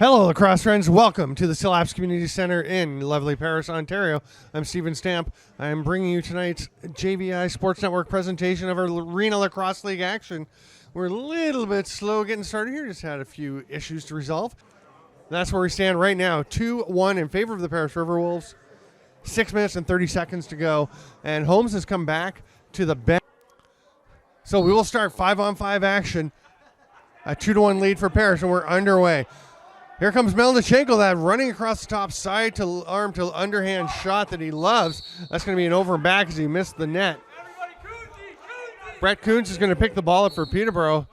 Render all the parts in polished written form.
Hello, lacrosse friends. Welcome to the Syllabs Community Center in lovely Paris, Ontario. I'm Stephen Stamp. I am bringing you tonight's JVI Sports Network presentation of our Arenalacrosseleague action. We're a little bit slow getting started here. Just had a few issues to resolve. That's where we stand right now. 2-1 in favor of the Paris RiverWolves. 6 minutes and 30 seconds to go. And Holmes has come back to the bench. So we will start 5-on-5 action. A 2-1 lead for Paris, and we're underway. Here comes Melnichenko, that running across the top side to arm to underhand shot that he loves. That's going to be an over and back as he missed the net. Brett Kuntz is going to pick the ball up for Peterborough.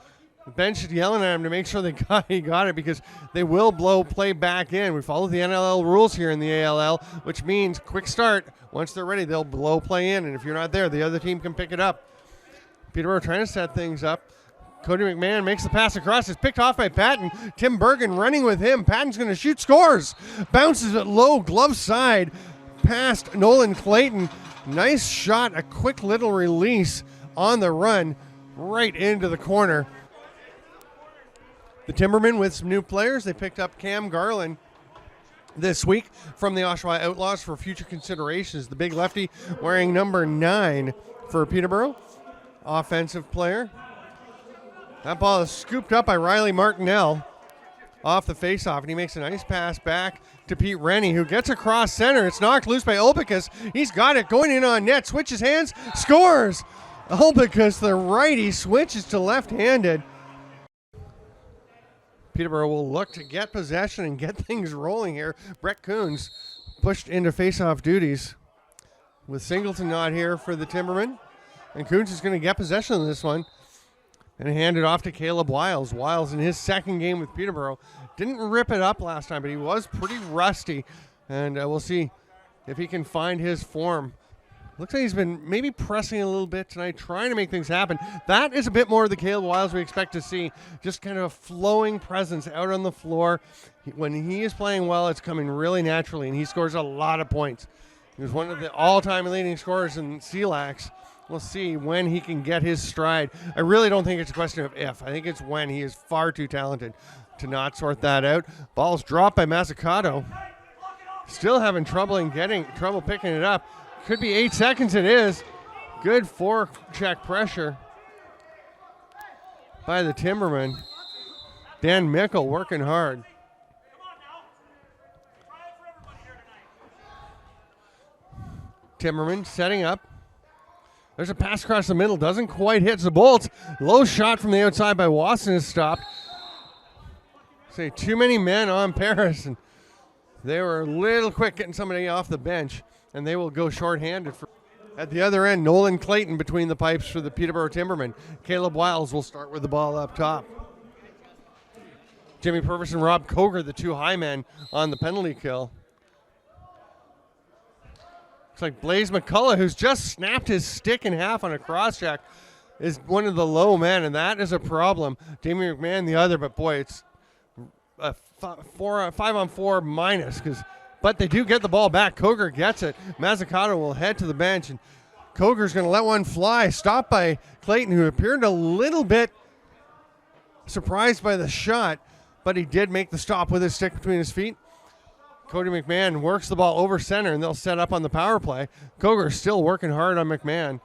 The bench is yelling at him to make sure he got it because they will blow play back in. We follow the NLL rules here in the ALL, which means quick start. Once they're ready, they'll blow play in, and if you're not there, the other team can pick it up. Peterborough trying to set things up. Cody McMahon makes the pass across. It's picked off by Patton. Tim Bergen running with him. Patton's going to shoot, scores. Bounces it low, glove side, past Nolan Clayton. Nice shot, a quick little release on the run right into the corner. The Timbermen with some new players. They picked up Cam Garland this week from the Oshawa Outlaws for future considerations. The big lefty wearing number 9 for Peterborough. Offensive player. That ball is scooped up by Riley Martinell off the faceoff, and he makes a nice pass back to Pete Rennie, who gets across center. It's knocked loose by Olbicus. He's got it going in on net, switches hands, scores. Olbicus, the righty, switches to left-handed. Peterborough will look to get possession and get things rolling here. Brett Kuntz pushed into faceoff duties with Singleton not here for the Timbermen, and Kuntz is going to get possession of this one and hand it off to Caleb Wiles. Wiles in his second game with Peterborough didn't rip it up last time, but he was pretty rusty, and we'll see if he can find his form. Looks like he's been maybe pressing a little bit tonight, trying to make things happen. That is a bit more of the Caleb Wiles we expect to see, just kind of a flowing presence out on the floor. When he is playing well, it's coming really naturally, and he scores a lot of points. He was one of the all-time leading scorers in CLAX. We'll see when he can get his stride. I really don't think it's a question of if. I think it's when. He is far too talented to not sort that out. Ball's dropped by Mazzucato. Still having trouble picking it up. Could be 8 seconds. It is. Good forecheck pressure by the Timbermen. Dan Mickle working hard. Timberman setting up. There's a pass across the middle. Doesn't quite hit the bolts. Low shot from the outside by Wasson is stopped. Say too many men on Paris, and they were a little quick getting somebody off the bench, and they will go shorthanded. At the other end, Nolan Clayton between the pipes for the Peterborough Timbermen. Caleb Wiles will start with the ball up top. Jimmy Purvis and Rob Koger, the two high men on the penalty kill. Looks like Blaze McCullough, who's just snapped his stick in half on a cross-check, is one of the low men, and that is a problem. Damien McMahon the other, but boy, it's a 5-on-4 minus, but they do get the ball back. Koger gets it. Mazzucato will head to the bench, and Koger's going to let one fly, stopped by Clayton, who appeared a little bit surprised by the shot, but he did make the stop with his stick between his feet. Cody McMahon works the ball over center, and they'll set up on the power play. Koger still working hard on McMahon.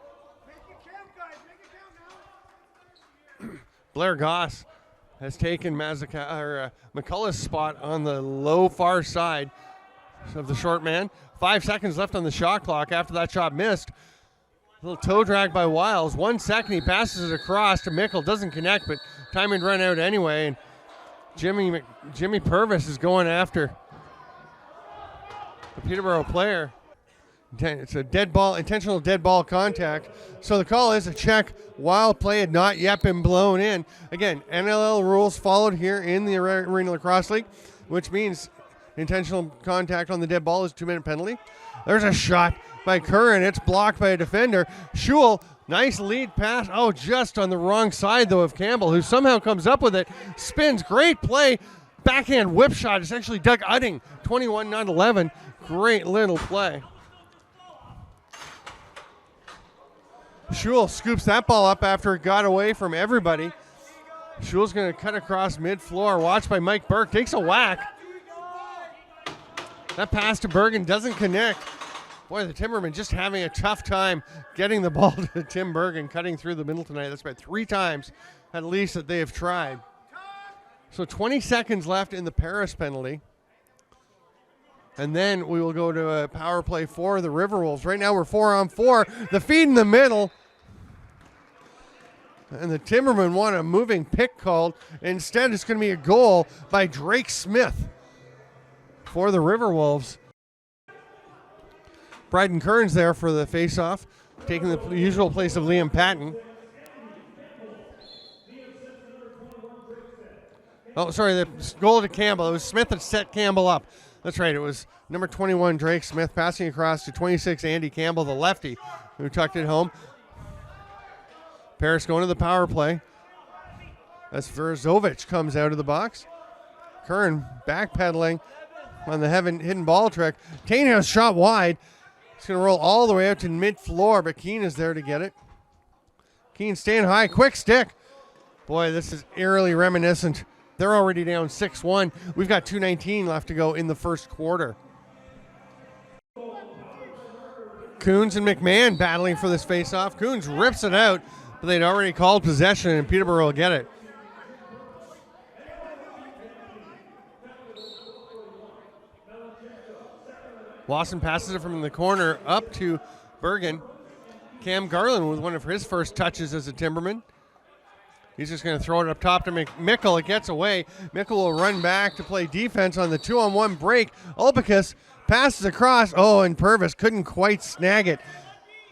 Blair Goss has taken McCullough's spot on the low far side of the short man. 5 seconds left on the shot clock after that shot missed. A little toe drag by Wiles. 1 second, he passes it across to Mickle. Doesn't connect, but time would run out anyway. And Jimmy Purvis is going after the Peterborough player. It's a dead ball, intentional dead ball contact. So the call is a check. Wild play had not yet been blown in. Again, NLL rules followed here in the Arenalacrosseleague, which means intentional contact on the dead ball is a 2-minute penalty. There's a shot by Curran. It's blocked by a defender. Schul, nice lead pass. Oh, just on the wrong side, though, of Campbell, who somehow comes up with it. Spins. Great play. Backhand whip shot. It's actually Doug Udding. 21-11. Great little play. Schul scoops that ball up after it got away from everybody. Schul's going to cut across mid-floor. Watched by Mike Burke. Takes a whack. That pass to Bergen doesn't connect. Boy, the Timbermen just having a tough time getting the ball to Tim Bergen, cutting through the middle tonight. That's about 3 times at least that they have tried. So 20 seconds left in the Paris penalty. And then we will go to a power play for the RiverWolves. Right now we're 4-on-4. The feed in the middle. And the Timbermen want a moving pick called. Instead, it's going to be a goal by Drake Smith for the RiverWolves. Bryden Kearns there for the face-off, taking the usual place of Liam Patton. Oh, sorry, the goal to Campbell. It was Smith that set Campbell up. That's right, it was number 21, Drake Smith, passing across to 26, Andy Campbell, the lefty, who tucked it home. Paris going to the power play as Verzovic comes out of the box. Kern backpedaling on the hidden ball trick. Tainhouse shot wide. It's going to roll all the way out to mid-floor, but Keene is there to get it. Keene staying high, quick stick. Boy, this is eerily reminiscent. They're already down 6-1. We've got 2:19 left to go in the first quarter. Coons and McMahon battling for this faceoff. Coons rips it out, but they'd already called possession, and Peterborough will get it. Lawson passes it from the corner up to Bergen. Cam Garland with one of his first touches as a Timberman. He's just going to throw it up top to Mickle. It gets away. Mickle will run back to play defense on the 2-on-1 break. Ulbicus passes across. Oh, and Purvis couldn't quite snag it.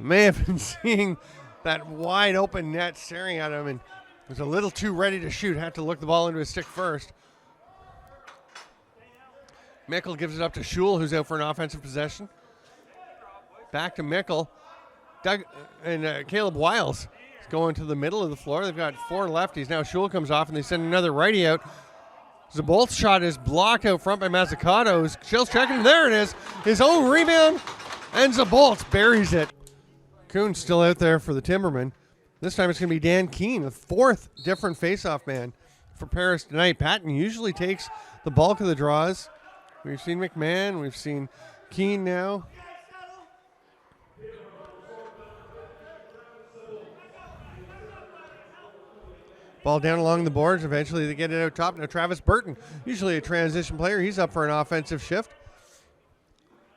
May have been seeing that wide open net staring at him and was a little too ready to shoot. Had to look the ball into his stick first. Mickle gives it up to Schul, who's out for an offensive possession. Back to Mickle. Doug and Caleb Wiles is going to the middle of the floor. They've got 4 lefties. Now Schul comes off, and they send another righty out. Zabolt's shot is blocked out front by Mazzucato. Shill's checking. There it is. His own rebound, and Zabolt buries it. Kuhn's still out there for the Timbermen. This time it's going to be Dan Keene, the 4th different faceoff man for Paris tonight. Patton usually takes the bulk of the draws. We've seen McMahon. We've seen Keene now. Ball down along the boards. Eventually they get it out top. Now Travis Burton, usually a transition player. He's up for an offensive shift.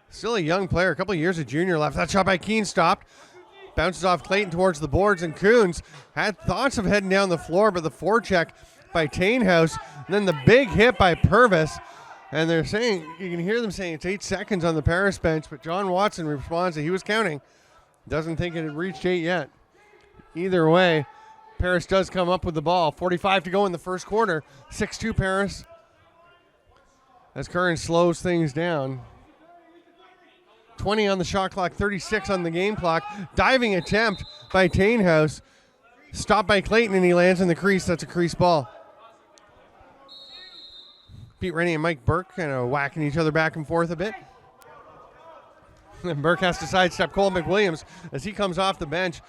Still a young player. A couple of years of junior left. That shot by Keene stopped. Bounces off Clayton towards the boards. And Coons had thoughts of heading down the floor, but the forecheck by Tainhouse. And then the big hit by Purvis. And they're saying, you can hear them saying it's 8 seconds on the Paris bench, but John Watson responds that he was counting. Doesn't think it had reached 8 yet. Either way, Paris does come up with the ball. 45 to go in the first quarter. 6-2 Paris. As Curran slows things down. 20 on the shot clock, 36 on the game clock. Diving attempt by Tainhouse. Stopped by Clayton, and he lands in the crease. That's a crease ball. Pete Rennie and Mike Burke kind of whacking each other back and forth a bit. And Burke has to sidestep Cole McWilliams as he comes off the bench.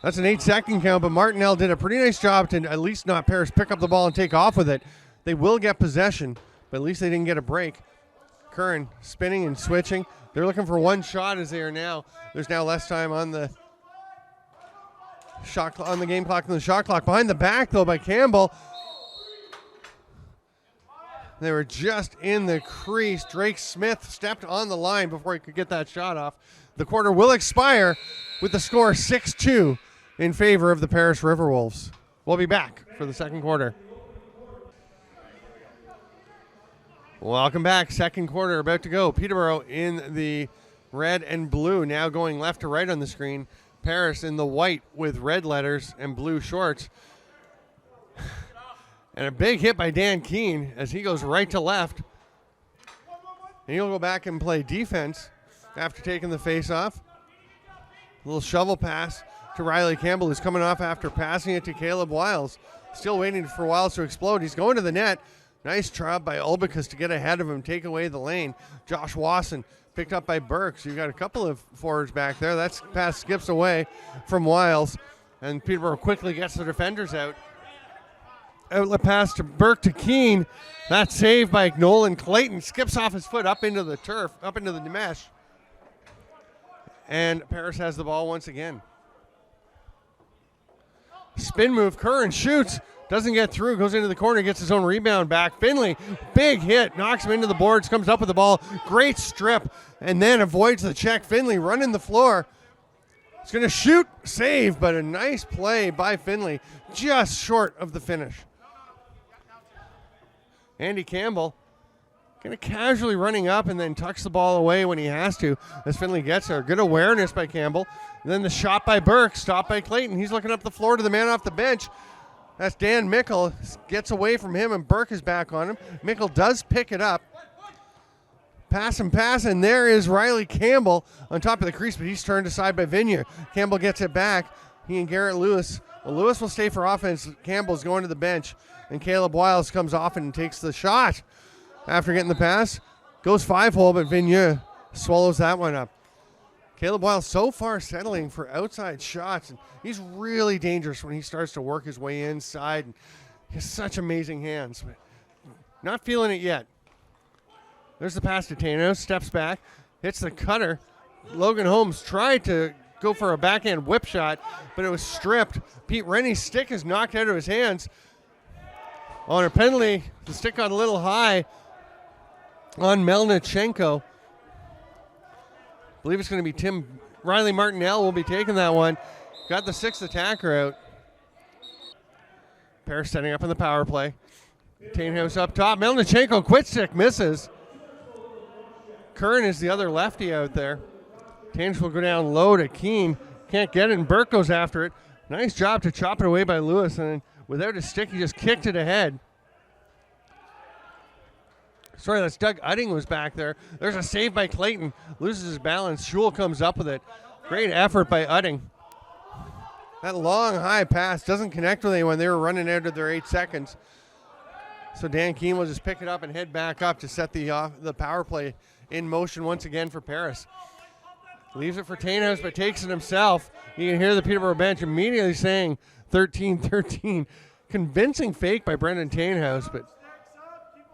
That's an 8-second count, but Martinell did a pretty nice job to at least not Paris pick up the ball and take off with it. They will get possession, but at least they didn't get a break. Curran spinning and switching. They're looking for one shot as they are now. There's now less time on the shot on the game clock than the shot clock. Behind the back, though, by Campbell. They were just in the crease. Drake Smith stepped on the line before he could get that shot off. The quarter will expire with the score 6-2 in favor of the Paris RiverWolves. We'll be back for the second quarter. Welcome back. Second quarter about to go. Peterborough in the red and blue, now going left to right on the screen. Paris in the white with red letters and blue shorts. And a big hit by Dan Keene as he goes right to left. And he'll go back and play defense after taking the face off. A little shovel pass to Riley Campbell, who's coming off after passing it to Caleb Wiles. Still waiting for Wiles to explode. He's going to the net. Nice job by Ulbicus to get ahead of him, take away the lane. Josh Wasson picked up by Burke. So you've got a couple of forwards back there. That pass skips away from Wiles. And Peterborough quickly gets the defenders out. Outlet pass to Burke to Keene. That's saved by Nolan Clayton. Skips off his foot up into the turf, up into the mesh. And Paris has the ball once again. Spin move. Curran shoots. Doesn't get through. Goes into the corner. Gets his own rebound back. Finley, big hit. Knocks him into the boards. Comes up with the ball. Great strip. And then avoids the check. Finley running the floor. He's going to shoot. Save. But a nice play by Finley. Just short of the finish. Andy Campbell kind of casually running up and then tucks the ball away when he has to as Finley gets there. Good awareness by Campbell. And then the shot by Burke, stopped by Clayton. He's looking up the floor to the man off the bench. That's Dan Mickle. Gets away from him and Burke is back on him. Mickle does pick it up. Pass, and there is Riley Campbell on top of the crease, but he's turned aside by Vigneault. Campbell gets it back. He and Garrett Lewis. Well, Lewis will stay for offense. Campbell's going to the bench. And Caleb Wiles comes off and takes the shot after getting the pass. Goes 5-hole, but Vigneault swallows that one up. Caleb Wiles so far settling for outside shots. And he's really dangerous when he starts to work his way inside. And he has such amazing hands. But not feeling it yet. There's the pass to Tano. Steps back. Hits the cutter. Logan Holmes tried to go for a backhand whip shot, but it was stripped. Pete Rennie's stick is knocked out of his hands. On a penalty, the stick got a little high on Melnichenko. I believe it's going to be Riley Martinell will be taking that one. Got the sixth attacker out. Paris setting up on the power play. Tainhouse up top. Melnichenko quit stick, misses. Curran is the other lefty out there. Tainhouse will go down low to Keene. Can't get it, and Burke goes after it. Nice job to chop it away by Lewis, and without a stick, he just kicked it ahead. Sorry, that's Doug Udding was back there. There's a save by Clayton. Loses his balance. Schul comes up with it. Great effort by Udding. That long, high pass doesn't connect with anyone. They were running out of their 8 seconds. So Dan Keene will just pick it up and head back up to set the power play in motion once again for Paris. Leaves it for Tainhouse, but takes it himself. You can hear the Peterborough bench immediately saying 13-13. Convincing fake by Brendan Tainhouse, but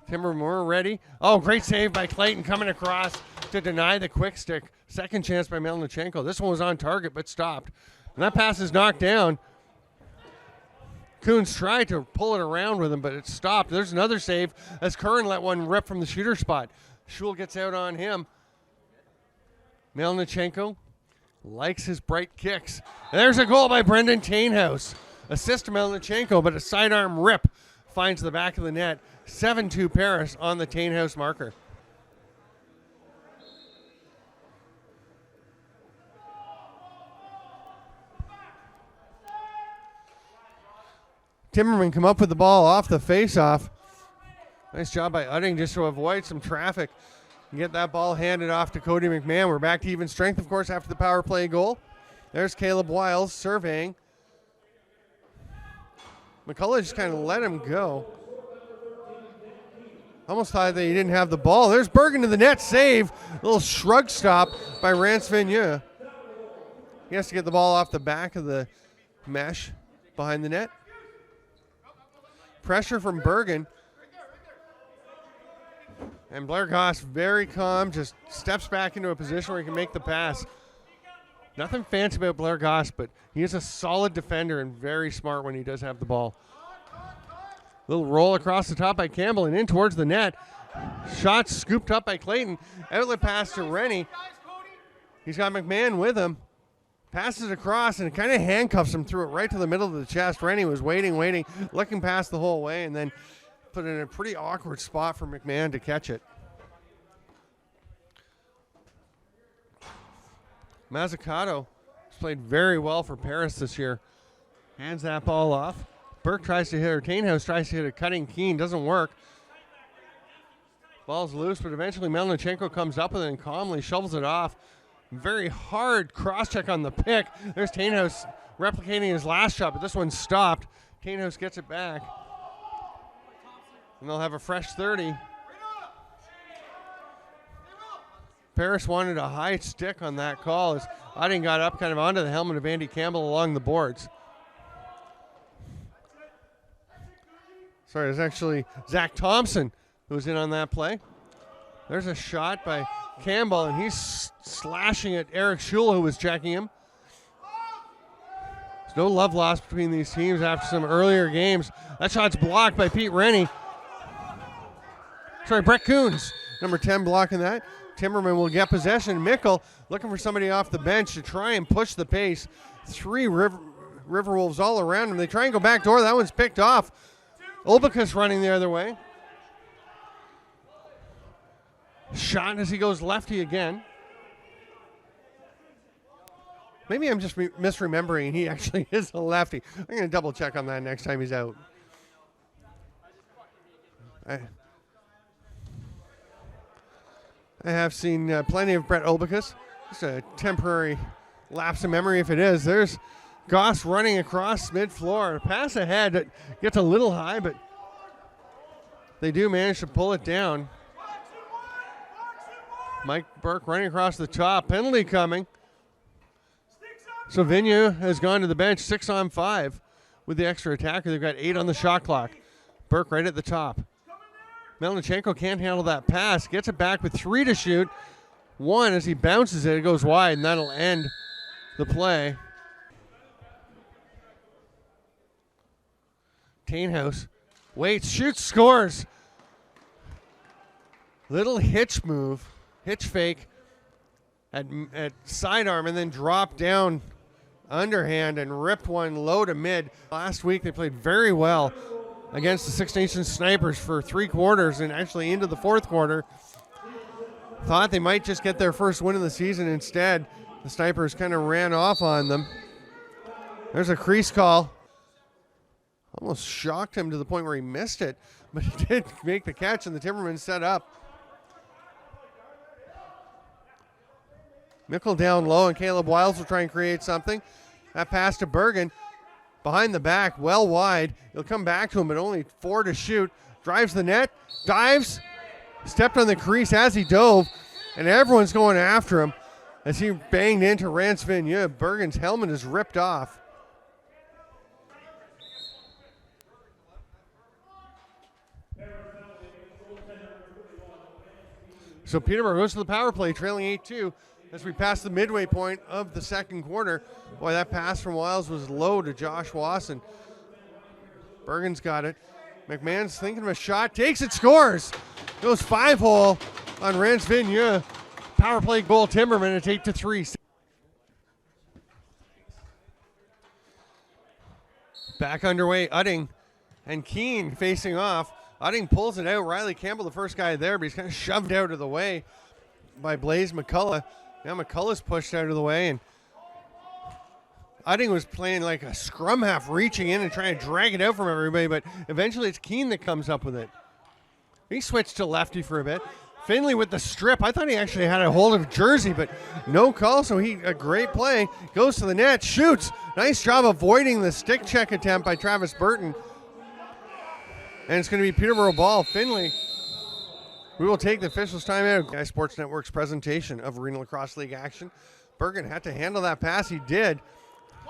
Timbermen ready. Oh, great save by Clayton coming across to deny the quick stick. Second chance by Melnichenko. This one was on target, but stopped. And that pass is knocked down. Coons tried to pull it around with him, but it stopped. There's another save as Curran let one rip from the shooter spot. Schul gets out on him. Melnichenko likes his bright kicks. And there's a goal by Brendan Tainhouse. Assist to Melnichenko, but a sidearm rip finds the back of the net. 7-2 Paris on the Tainhouse marker. Timbermen come up with the ball off the face-off. Nice job by Udding just to avoid some traffic and get that ball handed off to Cody McMahon. We're back to even strength, of course, after the power play goal. There's Caleb Wiles surveying. McCullough just kind of let him go. Almost thought that he didn't have the ball. There's Bergen to the net, save. A little shrug stop by Rance Vigneault. He has to get the ball off the back of the mesh behind the net. Pressure from Bergen. And Blair Goss, very calm, just steps back into a position where he can make the pass. Nothing fancy about Blair Goss, but he is a solid defender and very smart when he does have the ball. Little roll across the top by Campbell and in towards the net. Shot scooped up by Clayton. Outlet pass to Rennie. He's got McMahon with him. Passes across and kind of handcuffs him, threw it right to the middle of the chest. Rennie was waiting, looking past the whole way, and then put it in a pretty awkward spot for McMahon to catch it. Mazzucato has played very well for Paris this year. Hands that ball off. Burke tries to hit, or Tainhouse tries to hit a cutting Keene, doesn't work. Ball's loose, but eventually Melnichenko comes up with it and calmly shovels it off. Very hard cross-check on the pick. There's Tainhouse replicating his last shot, but this one's stopped. Tainhouse gets it back. And they'll have a fresh 30. Paris wanted a high stick on that call as Udding got up kind of onto the helmet of Andy Campbell along the boards. Sorry, it's actually Zach Thompson who was in on that play. There's a shot by Campbell, and he's slashing at Eric Schul, who was checking him. There's no love lost between these teams after some earlier games. That shot's blocked by Pete Rennie. Sorry, Brett Coons, number 10, blocking that. Timbermen will get possession. Mickle looking for somebody off the bench to try and push the pace. 3 RiverWolves all around him. They try and go back door. That one's picked off. Olbicus running the other way. Shot as he goes lefty again. Maybe I'm just misremembering. He actually is a lefty. I'm going to double check on that next time he's out. I have seen plenty of Brett Olbicus. Just a temporary lapse of memory if it is. There's Goss running across mid-floor. Pass ahead. It gets a little high, but they do manage to pull it down. Mike Burke running across the top. Penalty coming. So Vigneault has gone to the bench, 6-on-5 with the extra attacker. They've got 8 on the shot clock. Burke right at the top. Melnichenko can't handle that pass. Gets it back with 3 to shoot. 1 as he bounces it. It goes wide, and that'll end the play. Tainhouse waits, shoots, scores. Little hitch move, hitch fake at sidearm, and then drop down underhand and ripped one low to mid. Last week they played very well against the Six Nations Snipers for 3 quarters and actually into the 4th quarter. Thought they might just get their first win of the season. Instead, the Snipers kind of ran off on them. There's a crease call. Almost shocked him to the point where he missed it, but he did make the catch, and the Timbermen set up. Mickle down low, and Caleb Wiles will try and create something. That pass to Bergen. Behind the back, well wide. He'll come back to him, but only 4 to shoot. Drives the net, dives, stepped on the crease as he dove, and everyone's going after him as he banged into Rance Vigneault. Bergen's helmet is ripped off. So Peterborough goes to the power play, trailing 8-2 as we pass the midway point of the 2nd quarter. Boy, that pass from Wiles was low to Josh Wasson. Bergen's got it. McMahon's thinking of a shot, takes it, scores. Goes 5-hole on Rance Vigneault. Power play goal, Timbermen. It's 8-3. Back underway, Udding and Keene facing off. Udding pulls it out. Riley Campbell, the first guy there, but he's kind of shoved out of the way by Blaze McCullough. Now McCullough's pushed out of the way, and Udding was playing like a scrum half, reaching in and trying to drag it out from everybody, but eventually it's Keene that comes up with it. He switched to lefty for a bit. Finley with the strip. I thought he actually had a hold of Jersey, but no call, so a great play. Goes to the net, shoots. Nice job avoiding the stick check attempt by Travis Burton. And it's going to be Peterborough ball. Finley, we will take the officials' timeout. Guy Sports Network's presentation of Arena Lacrosse League action. Bergen had to handle that pass. He did.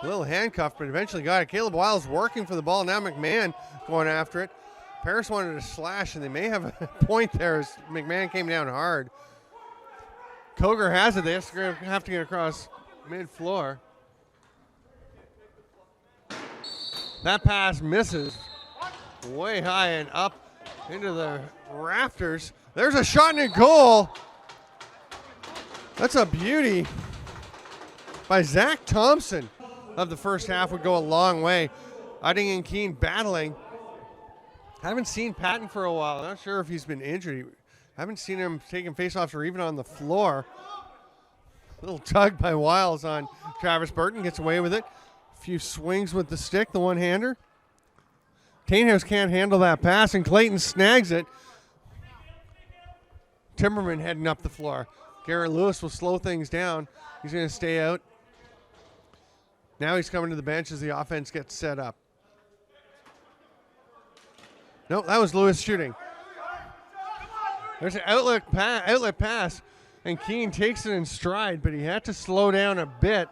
A little handcuffed, but eventually got it. Caleb Wiles working for the ball. Now McMahon going after it. Paris wanted to slash, and they may have a point there as McMahon came down hard. Koger has it. They have to get across mid-floor. That pass misses. Way high and up into the rafters. There's a shot and a goal. That's a beauty by Zach Thompson of the first half. Would go a long way. Udding and Keene battling. Haven't seen Patton for a while. Not sure if he's been injured. Haven't seen him taking faceoffs or even on the floor. Little tug by Wiles on Travis Burton. Gets away with it. A few swings with the stick, the one-hander. Tainhouse can't handle that pass, and Clayton snags it. Timberman heading up the floor. Garrett Lewis will slow things down. He's going to stay out. Now he's coming to the bench as the offense gets set up. Nope, that was Lewis shooting. There's an outlet pass, and Keene takes it in stride, but he had to slow down a bit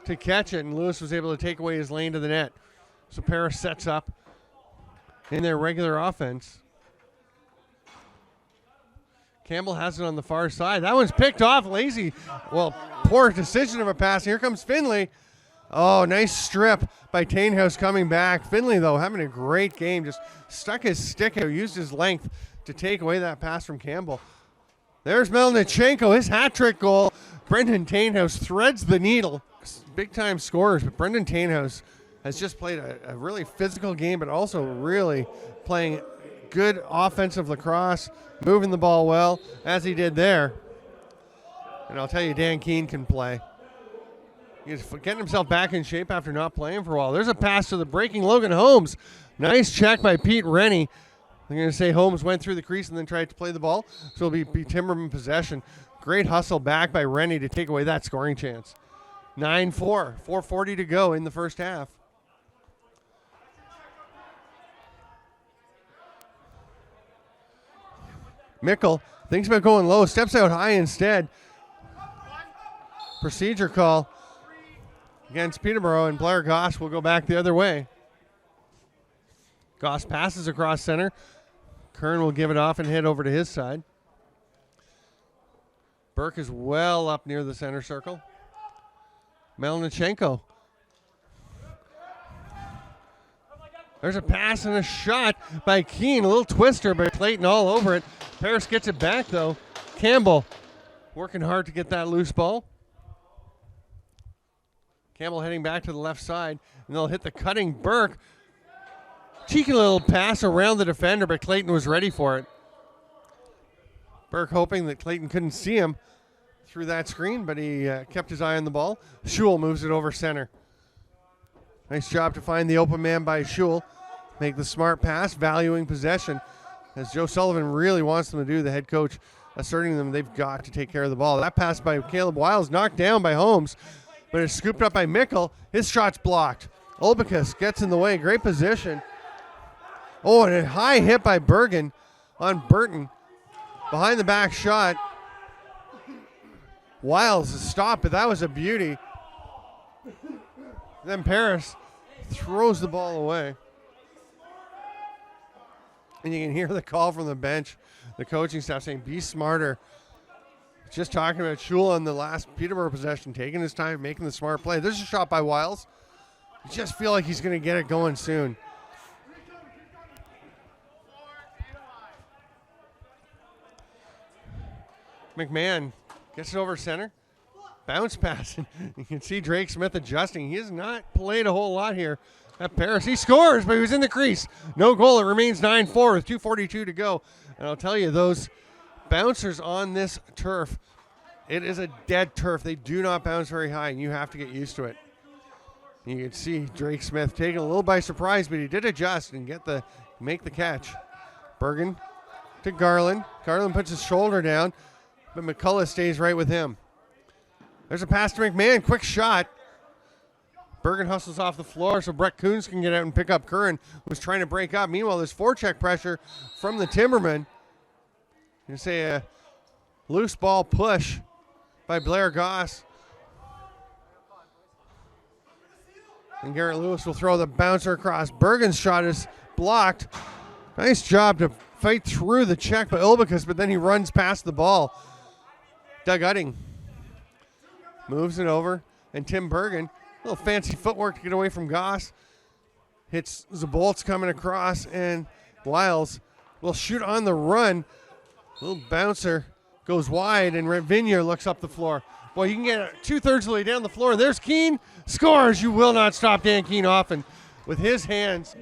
to catch it, and Lewis was able to take away his lane to the net. So Paris sets up. in their regular offense. Campbell has it on the far side. That one's picked off. Lazy. Well, poor decision of a pass. Here comes Finley. Oh, nice strip by Tainhouse coming back. Finley, though, having a great game. Just stuck his stick out, used his length to take away that pass from Campbell. There's Melnichenko, his hat-trick goal. Brendan Tainhouse threads the needle. Big-time scorers, but Brendan Tainhouse has just played a really physical game, but also really playing good offensive lacrosse, moving the ball well, as he did there. And I'll tell you, Dan Keene can play. He's getting himself back in shape after not playing for a while. There's a pass to the breaking Logan Holmes. Nice check by Pete Rennie. I'm going to say Holmes went through the crease and then tried to play the ball, so it'll be Timberman possession. Great hustle back by Rennie to take away that scoring chance. 9-4, 4:40 to go in the first half. Mickle thinks about going low, steps out high instead. Procedure call against Peterborough, and Blair Goss will go back the other way. Goss passes across center. Kern will give it off and head over to his side. Burke is well up near the center circle. Melnichenko. There's a pass and a shot by Keene. A little twister by Clayton all over it. Paris gets it back, though. Campbell working hard to get that loose ball. Campbell heading back to the left side, and they'll hit the cutting Burke. Cheeky little pass around the defender, but Clayton was ready for it. Burke hoping that Clayton couldn't see him through that screen, but he kept his eye on the ball. Schul moves it over center. Nice job to find the open man by Schul. Make the smart pass, valuing possession. As Joe Sullivan really wants them to do, the head coach asserting them they've got to take care of the ball. That pass by Caleb Wiles knocked down by Holmes, but it's scooped up by Mickle. His shot's blocked. Olbicus gets in the way. Great position. Oh, and a high hit by Bergen on Burton. Behind the back shot. Wiles is stopped, but that was a beauty. Then Paris throws the ball away. And you can hear the call from the bench, the coaching staff saying, be smarter. Just talking about Schul on the last Peterborough possession, taking his time, making the smart play. There's a shot by Wiles. You just feel like he's going to get it going soon. McMahon gets it over center. Bounce pass. You can see Drake Smith adjusting. He has not played a whole lot here at Paris. He scores, but he was in the crease. No goal. It remains 9-4 with 2:42 to go. And I'll tell you, those bouncers on this turf, it is a dead turf. They do not bounce very high, and you have to get used to it. You can see Drake Smith taken a little by surprise, but he did adjust and make the catch. Bergen to Garland. Garland puts his shoulder down, but McCullough stays right with him. There's a pass to McMahon. Quick shot. Bergen hustles off the floor so Brett Coons can get out and pick up Curran, who's trying to break up. Meanwhile, there's forecheck pressure from the Timbermen. You say a loose ball push by Blair Goss. And Garrett Lewis will throw the bouncer across. Bergen's shot is blocked. Nice job to fight through the check by Olbicus, but then he runs past the ball. Doug Utting moves it over, and Tim Bergen, a little fancy footwork to get away from Goss. Hits Zabolts coming across, and Wiles will shoot on the run. Little bouncer goes wide, and Ravinia looks up the floor. Boy, you can get 2/3 of the way down the floor. There's Keene. Scores. You will not stop Dan Keene often with his hands.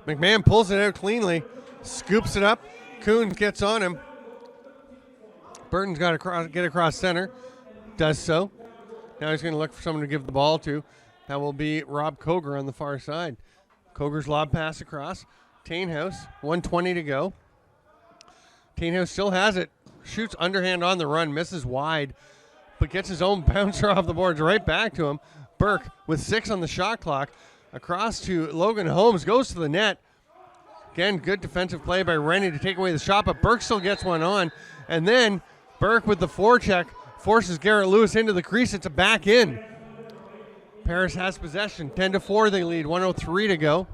McMahon pulls it out cleanly, scoops it up. Coons gets on him. Burton's got to get across center. Does so. Now he's going to look for someone to give the ball to. That will be Rob Koger on the far side. Koger's lob pass across. Tainhouse, 1:20 to go. Tainhouse still has it. Shoots underhand on the run, misses wide, but gets his own bouncer off the boards right back to him. Burke with 6 on the shot clock. Across to Logan Holmes, goes to the net. Again, good defensive play by Rennie to take away the shot, but Burke still gets one on. And then Burke with the forecheck forces Garrett Lewis into the crease. It's a back in. Paris has possession. 10-4 they lead, 1:03 to go.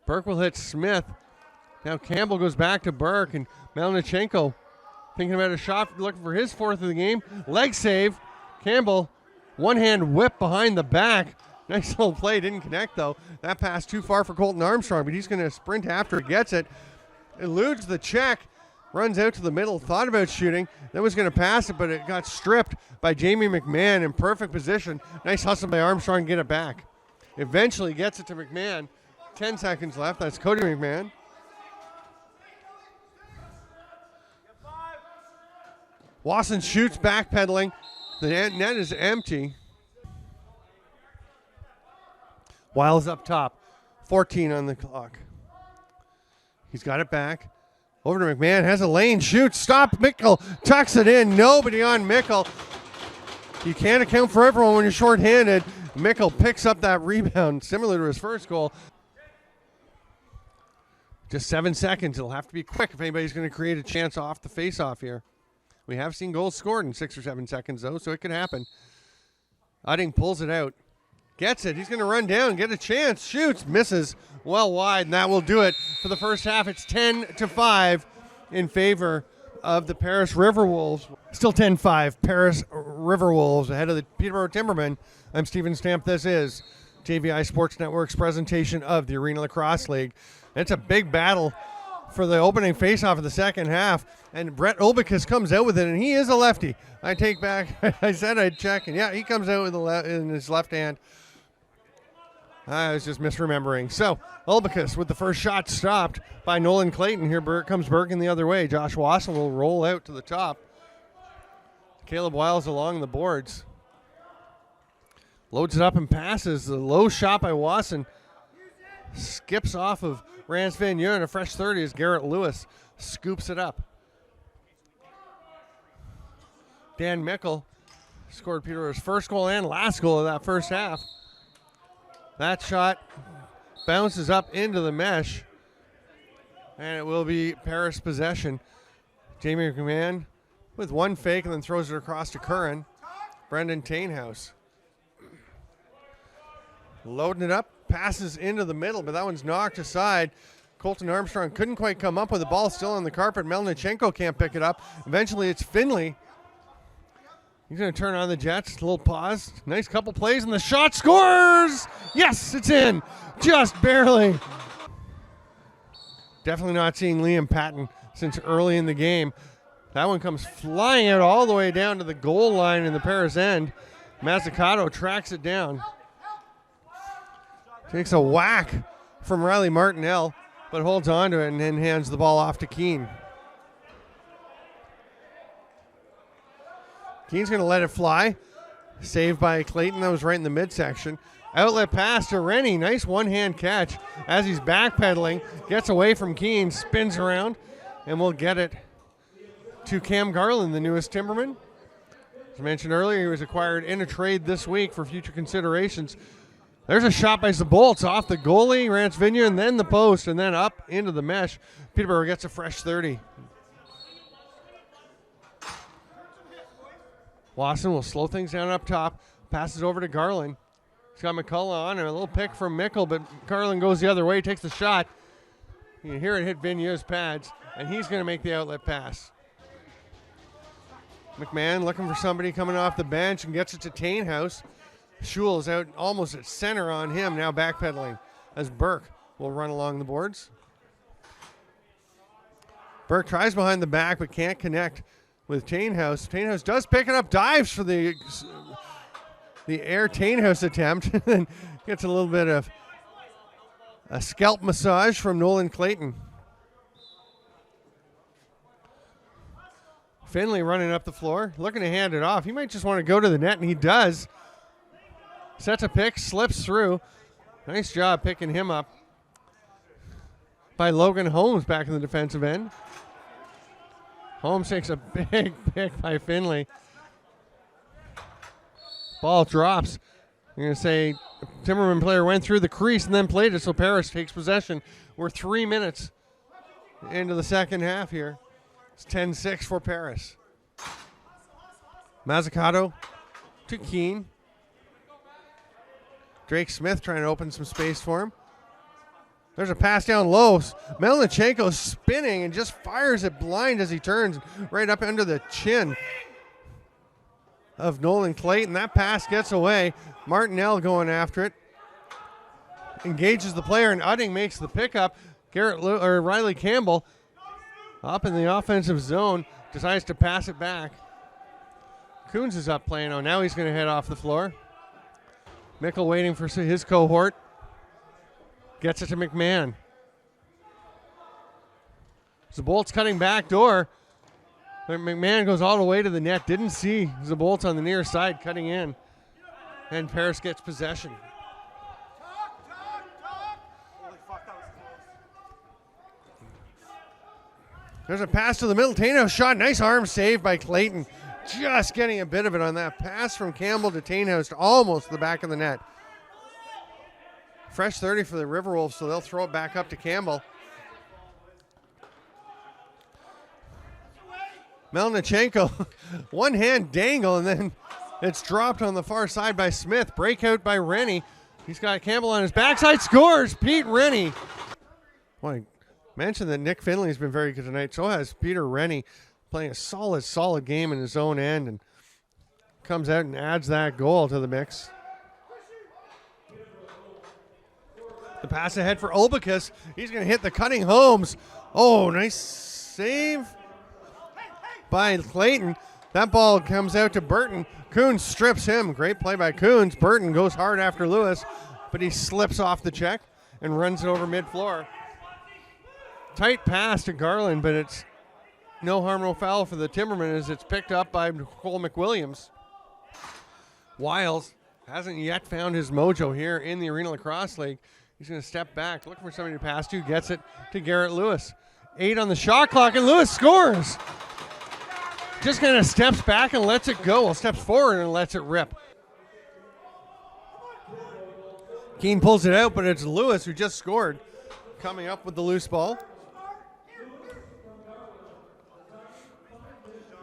Burke will hit Smith. Now Campbell goes back to Burke, and Melnichenko thinking about a shot, looking for his fourth of the game. Leg save. Campbell, one-hand whip behind the back. Nice little play, didn't connect though. That pass too far for Colton Armstrong, but he's going to sprint after he gets it. Eludes the check, runs out to the middle, thought about shooting, then was going to pass it, but it got stripped by Jamie McMahon in perfect position. Nice hustle by Armstrong to get it back. Eventually gets it to McMahon. 10 seconds left, that's Cody McMahon. Wasson shoots, backpedaling. The net is empty. Wiles up top, 14 on the clock. He's got it back. Over to McMahon, has a lane, shoots, stop, Mickle, tucks it in, nobody on Mickle. You can't account for everyone when you're shorthanded. Mickle picks up that rebound, similar to his first goal. Just 7 seconds, it'll have to be quick if anybody's going to create a chance off the face-off here. We have seen goals scored in 6 or 7 seconds, though, so it could happen. Udding pulls it out. Gets it. He's going to run down, get a chance. Shoots, misses well wide, and that will do it for the first half. It's 10-5 in favor of the Paris RiverWolves. Still 10-5. Paris RiverWolves ahead of the Peterborough Timbermen. I'm Steven Stamp. This is JVI Sports Network's presentation of the Arenalacrosseleague. It's a big battle for the opening faceoff of the second half, and Brett Olbicus comes out with it, and he is a lefty. I take back, I said I'd check, and yeah, he comes out with in his left hand. I was just misremembering. So, Olbicus with the first shot stopped by Nolan Clayton. Here comes Bergen the other way. Josh Wasson will roll out to the top. Caleb Wiles along the boards. Loads it up and passes. The low shot by Wasson skips off of Rance Van Uren. A fresh 30 as Garrett Lewis scoops it up. Dan Mickle scored Peterborough's first goal and last goal of that first half. That shot bounces up into the mesh, and it will be Paris possession. Jamie McMahon with one fake and then throws it across to Curran. Brendan Tainhouse loading it up, passes into the middle, but that one's knocked aside. Colton Armstrong couldn't quite come up with the ball, still on the carpet. Melnichenko can't pick it up. Eventually it's Finley. He's going to turn on the Jets. A little pause. Nice couple plays, and the shot scores! Yes, it's in. Just barely. Definitely not seeing Liam Patton since early in the game. That one comes flying out all the way down to the goal line in the Paris end. Mazzucato tracks it down. Takes a whack from Riley Martinell, but holds on to it and then hands the ball off to Keane. Keane's going to let it fly. Saved by Clayton. That was right in the midsection. Outlet pass to Rennie. Nice one-hand catch as he's backpedaling. Gets away from Keane. Spins around. And we'll get it to Cam Garland, the newest Timberman. As I mentioned earlier, he was acquired in a trade this week for future considerations. There's a shot by Zabolts off the goalie, Rance Vigneault, and then the post, and then up into the mesh. Peterborough gets a fresh 30. Wasson will slow things down up top, passes over to Garland. He's got McCullough on, and a little pick from Mickle, but Garland goes the other way, takes the shot. You can hear it hit Vigneault's pads, and he's going to make the outlet pass. McMahon looking for somebody coming off the bench and gets it to Tainhouse. Schul is out almost at center on him, now backpedaling as Burke will run along the boards. Burke tries behind the back but can't connect with Tainhouse. Tainhouse does pick it up, dives for the air Tainhouse attempt, and then gets a little bit of a scalp massage from Nolan Clayton. Finley running up the floor, looking to hand it off. He might just want to go to the net, and he does. Sets a pick, slips through. Nice job picking him up by Logan Holmes back in the defensive end. Holmes takes a big pick by Finley. Ball drops. I'm going to say Timberman player went through the crease and then played it, so Paris takes possession. We're 3 minutes into the second half here. It's 10-6 for Paris. Mazzucato to Keane. Drake Smith trying to open some space for him. There's a pass down low. Melnichenko spinning and just fires it blind as he turns right up under the chin of Nolan Clayton. That pass gets away. Martinell going after it. Engages the player, and Udding makes the pickup. Riley Campbell up in the offensive zone decides to pass it back. Coons is up playing on. Now he's going to head off the floor. Mickle waiting for his cohort. Gets it to McMahon. Zabolt's cutting back door. But McMahon goes all the way to the net. Didn't see Zabolt on the near side cutting in. And Paris gets possession. There's a pass to the middle. Tainhouse shot. Nice arm save by Clayton. Just getting a bit of it on that pass from Campbell to Tainhouse to almost the back of the net. Fresh 30 for the RiverWolves, so they'll throw it back up to Campbell. Melnichenko, one hand dangle, and then it's dropped on the far side by Smith. Breakout by Rennie. He's got Campbell on his backside. Scores, Pete Rennie. Well, I mentioned that Nick Finley's been very good tonight. So has Peter Rennie, playing a solid game in his own end, and comes out and adds that goal to the mix. The pass ahead for Olbicus. He's going to hit the cutting Holmes. Oh, nice save by Clayton. That ball comes out to Burton. Coons strips him. Great play by Coons. Burton goes hard after Lewis, but he slips off the check and runs it over mid-floor. Tight pass to Garland, but it's no harm, no foul for the Timbermen as it's picked up by Cole McWilliams. Wiles hasn't yet found his mojo here in the Arena Lacrosse League. He's going to step back, looking for somebody to pass to, gets it to Garrett Lewis. 8 on the shot clock, and Lewis scores. Just kind of steps back and lets it go. Well, steps forward and lets it rip. Keane pulls it out, but it's Lewis who just scored, coming up with the loose ball.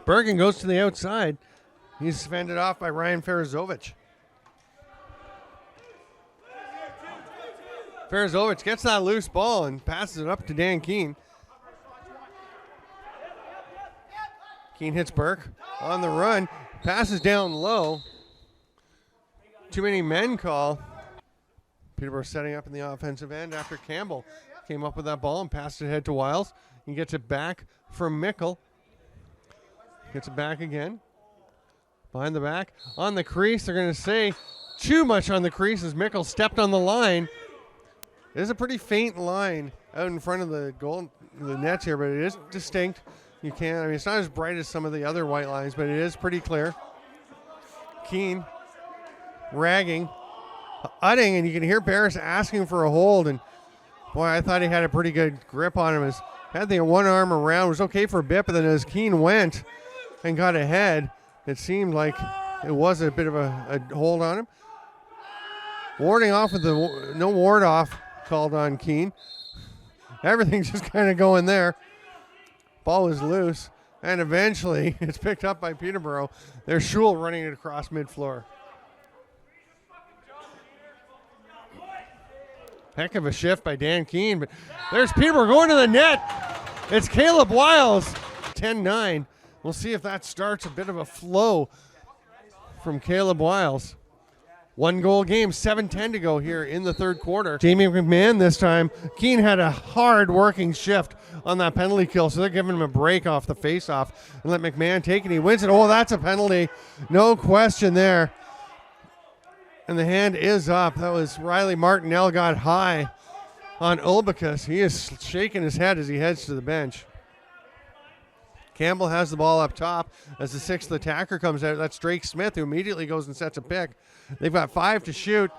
Bergen goes to the outside. He's fended off by Ryan Farazovic. Farazovic gets that loose ball and passes it up to Dan Keane. Keane hits Burke on the run, passes down low. Too many men call. Peterborough setting up in the offensive end after Campbell came up with that ball and passed it ahead to Wiles. He gets it back from Mickle. Gets it back again. Behind the back. On the crease, they're going to say too much on the crease as Mickle stepped on the line. It is a pretty faint line out in front of the goal, the nets here, but it is distinct. You can't, I mean, it's not as bright as some of the other white lines, but it is pretty clear. Keane ragging, Udding, and you can hear Barris asking for a hold, and boy, I thought he had a pretty good grip on him. Had the one arm around, was okay for a bit, but then as Keane went and got ahead, it seemed like it was a bit of a hold on him. Warding off with the no ward off called on Keane. Everything's just kind of going there. Ball is loose, and eventually it's picked up by Peterborough. There's Schul running it across mid-floor. Heck of a shift by Dan Keane, but there's Peterborough going to the net. It's Caleb Wiles, 10-9. We'll see if that starts a bit of a flow from Caleb Wiles. 1 goal game, 7:10 to go here in the third quarter. Jamie McMahon this time. Keane had a hard working shift on that penalty kill, so they're giving him a break off the face-off and let McMahon take it. He wins it. Oh, that's a penalty. No question there. And the hand is up. That was Riley Martinell got high on Olbicus. He is shaking his head as he heads to the bench. Campbell has the ball up top as the 6th attacker comes out. That's Drake Smith, who immediately goes and sets a pick. They've got 5 to shoot.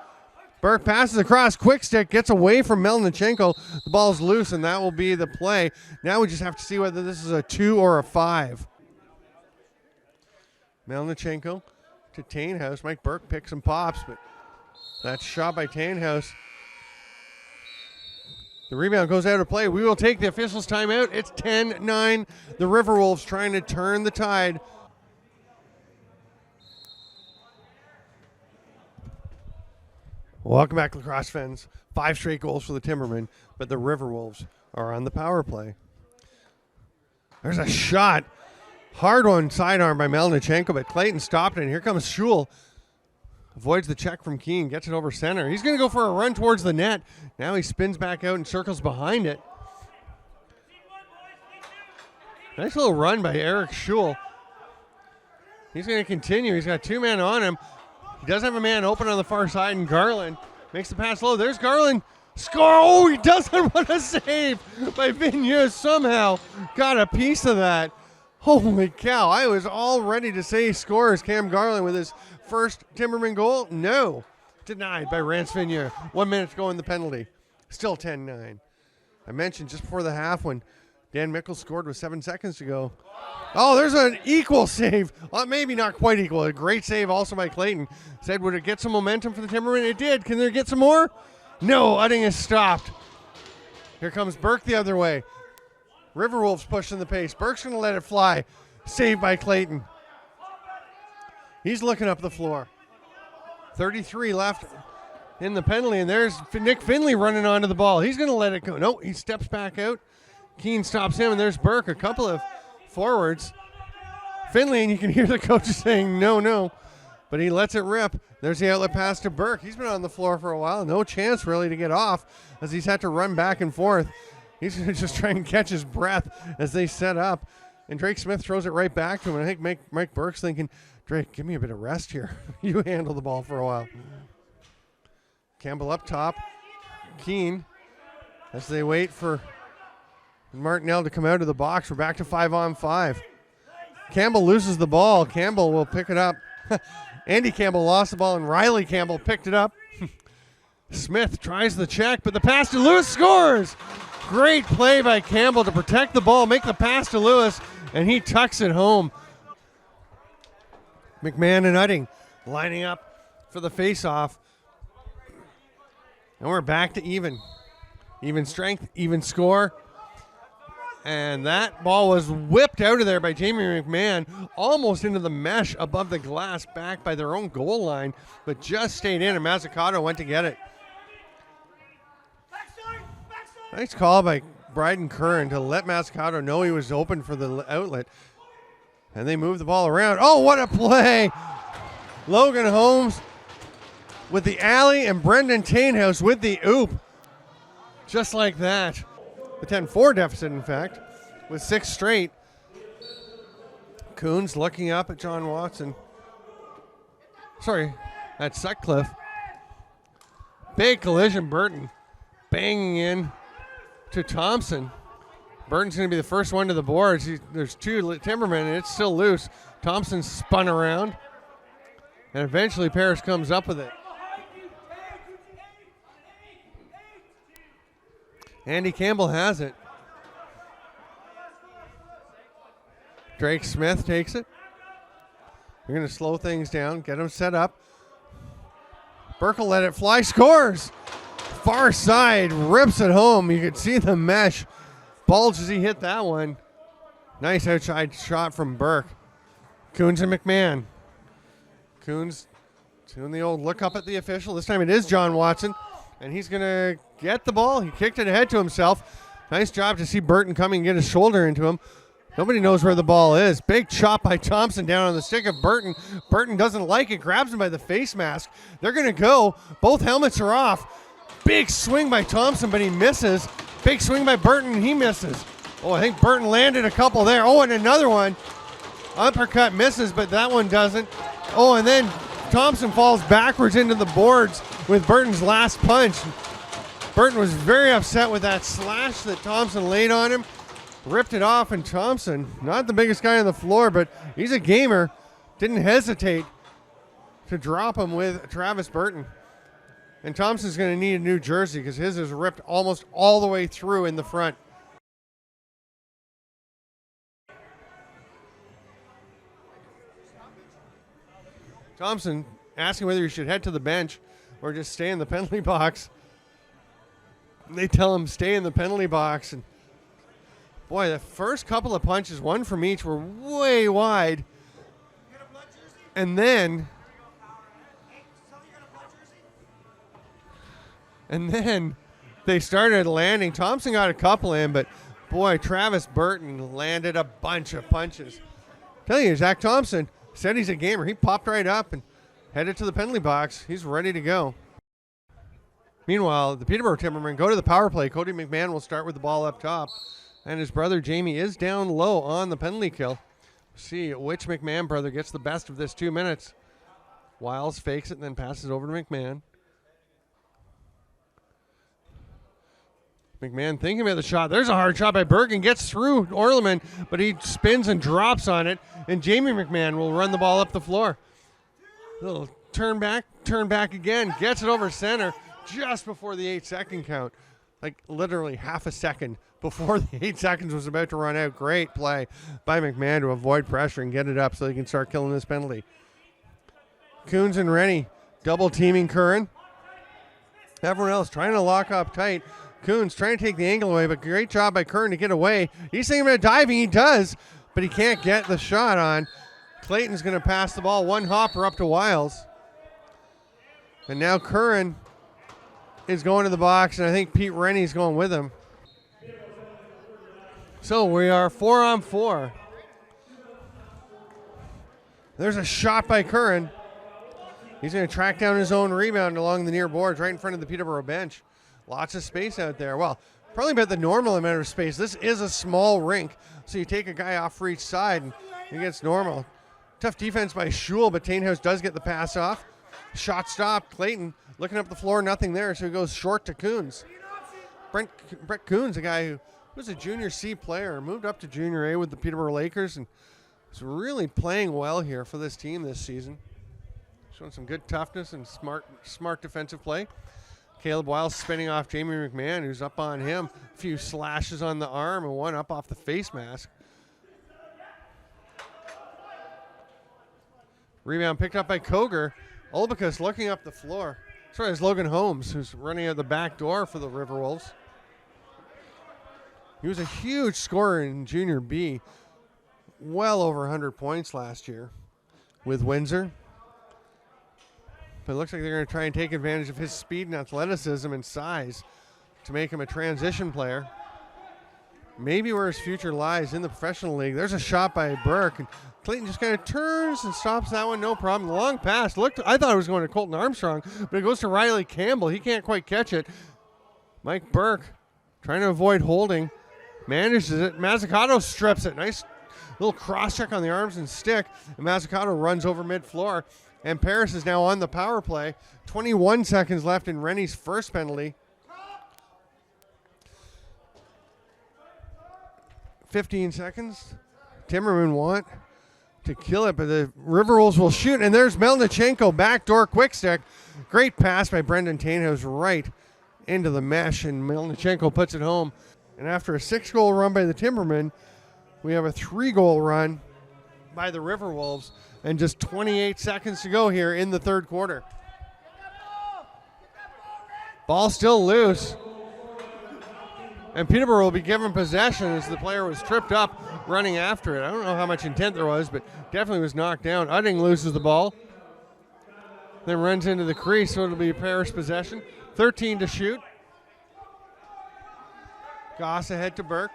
Burke passes across, quick stick, gets away from Melnichenko. The ball's loose, and that will be the play. Now we just have to see whether this is a 2 or a 5. Melnichenko to Tainhouse. Mike Burke picks some pops, but that shot by Tainhouse. The rebound goes out of play. We will take the officials' timeout. It's 10-9. The RiverWolves trying to turn the tide. Welcome back, lacrosse fans. 5 straight goals for the Timbermen, but the RiverWolves are on the power play. There's a shot. Hard one, sidearm by Melnichenko, but Clayton stopped it. And here comes Schul. Avoids the check from Keane, gets it over center. He's going to go for a run towards the net. Now he spins back out and circles behind it. Nice little run by Eric Schul. He's going to continue. He's got 2 men on him. He does have a man open on the far side, and Garland makes the pass low. There's Garland. Score! Oh, he doesn't want to save by Vigneault. Somehow got a piece of that. Holy cow. I was all ready to say scores. Cam Garland with his first Timberman goal. No. Denied by Rance Vigneault. 1 minute to go in the penalty. Still 10-9. I mentioned just before the half when Dan Mickles scored with 7 seconds to go. Oh, there's an equal save. Well, maybe not quite equal. A great save also by Clayton. Said, would it get some momentum for the Timbermen? It did. Can there get some more? No, Udding is stopped. Here comes Burke the other way. RiverWolves pushing the pace. Burke's going to let it fly. Saved by Clayton. He's looking up the floor. 33 left in the penalty, and there's Nick Finley running onto the ball. He's going to let it go. No, he steps back out. Keane stops him, and there's Burke. A couple of forwards. Finley, and you can hear the coaches saying no, no. But he lets it rip. There's the outlet pass to Burke. He's been on the floor for a while. No chance really to get off as he's had to run back and forth. He's going to just try and catch his breath as they set up. And Drake Smith throws it right back to him. And I think Mike Burke's thinking, Drake, give me a bit of rest here. You handle the ball for a while. Campbell up top. Keane as they wait for Martinell to come out of the box. We're back to 5-on-5. Campbell loses the ball. Campbell will pick it up. Andy Campbell lost the ball, and Riley Campbell picked it up. Smith tries the check, but the pass to Lewis scores. Great play by Campbell to protect the ball, make the pass to Lewis, and he tucks it home. McMahon and Udding lining up for the face-off. And we're back to even. Even strength, even score. And that ball was whipped out of there by Jamie McMahon, almost into the mesh above the glass, back by their own goal line, but just stayed in, and Mazzucato went to get it. Nice call by Bryden Curran to let Mazzucato know he was open for the outlet. And they move the ball around. Oh, what a play! Logan Holmes with the alley and Brendan Tainhouse with the oop. Just like that. The 10-4 deficit, in fact, with 6 straight. Coons looking up at John Watson. Sorry, at Sutcliffe. Big collision, Burton banging in to Thompson. Burton's going to be the first one to the boards. There's 2 Timbermen, and it's still loose. Thompson spun around, and eventually Parrish comes up with it. Andy Campbell has it. Drake Smith takes it. They're going to slow things down, get him set up. Burke will let it fly, scores! Far side, rips it home. You could see the mesh bulge as he hit that one. Nice outside shot from Burke. Coons and McMahon. Coons doing the old look up at the official. This time it is John Watson. And he's going to get the ball. He kicked it ahead to himself. Nice job to see Burton coming and get his shoulder into him. Nobody knows where the ball is. Big chop by Thompson down on the stick of Burton. Burton doesn't like it. Grabs him by the face mask. They're going to go. Both helmets are off. Big swing by Thompson, but he misses. Big swing by Burton. He misses. Oh, I think Burton landed a couple there. Oh, and another one. Uppercut misses, but that one doesn't. Oh, and then Thompson falls backwards into the boards with Burton's last punch. Burton was very upset with that slash that Thompson laid on him. Ripped it off, and Thompson, not the biggest guy on the floor, but he's a gamer, didn't hesitate to drop him with Travis Burton. And Thompson's going to need a new jersey because his is ripped almost all the way through in the front. Thompson asking whether he should head to the bench or just stay in the penalty box. They tell him stay in the penalty box. And boy, the first couple of punches, one from each, were way wide. And then And then they started landing. Thompson got a couple in, but boy, Travis Burton landed a bunch of punches. Tell you, Zach Thompson said he's a gamer. He popped right up and headed to the penalty box. He's ready to go. Meanwhile, the Peterborough Timbermen go to the power play. Cody McMahon will start with the ball up top. And his brother Jamie is down low on the penalty kill. See which McMahon brother gets the best of this 2 minutes. Wiles fakes it and then passes over to McMahon. McMahon thinking about the shot. There's a hard shot by Bergen. Gets through Orleman, but he spins and drops on it. And Jamie McMahon will run the ball up the floor. Little turn back again. Gets it over center just before the 8-second count. Like literally half a second before the 8 seconds was about to run out. Great play by McMahon to avoid pressure and get it up so he can start killing this penalty. Coons and Rennie double teaming Curran. Everyone else trying to lock up tight. Coons trying to take the angle away, but great job by Curran to get away. He's thinking about diving. He does, but he can't get the shot on. Clayton's going to pass the ball one hopper up to Wiles. And now Curran is going to the box, and I think Pete Rennie's going with him. So we are 4-on-4. There's a shot by Curran. He's going to track down his own rebound along the near boards right in front of the Peterborough bench. Lots of space out there. Well, probably about the normal amount of space. This is a small rink, so you take a guy off for each side, and it gets normal. Tough defense by Schul, but Tainhouse does get the pass off. Shot stopped. Clayton looking up the floor, nothing there, so he goes short to Coons. Brett Coons, a guy who was a junior C player, moved up to junior A with the Peterborough Lakers, and is really playing well here for this team this season. Showing some good toughness and smart defensive play. Caleb Wiles spinning off Jamie McMahon, who's up on him. A few slashes on the arm and one up off the face mask. Rebound picked up by Koger. Olbicus looking up the floor. Sorry, it's Logan Holmes, who's running out the back door for the RiverWolves. He was a huge scorer in Junior B. Well over 100 points last year with Windsor. But it looks like they're going to try and take advantage of his speed and athleticism and size to make him a transition player. Maybe where his future lies in the professional league. There's a shot by Burke, and Clayton just kind of turns and stops that one, no problem. The long pass I thought it was going to Colton Armstrong, but it goes to Riley Campbell. He can't quite catch it. Mike Burke trying to avoid holding, manages it. Mazzucato strips it. Nice little cross check on the arms and stick, and Mazzucato runs over mid-floor. And Paris is now on the power play. 21 seconds left in Rennie's first penalty. 15 seconds. Timbermen want to kill it, but the RiverWolves will shoot. And there's Melnichenko, backdoor quick stick. Great pass by Brendan Tainhouse right into the mesh, and Melnichenko puts it home. And after a 6-goal run by the Timbermen, we have a 3-goal run by the RiverWolves. And just 28 seconds to go here in the third quarter. Ball still loose. And Peterborough will be given possession as the player was tripped up running after it. I don't know how much intent there was, but definitely was knocked down. Udding loses the ball. Then runs into the crease, so it'll be Paris possession. 13 to shoot. Goss ahead to Burke.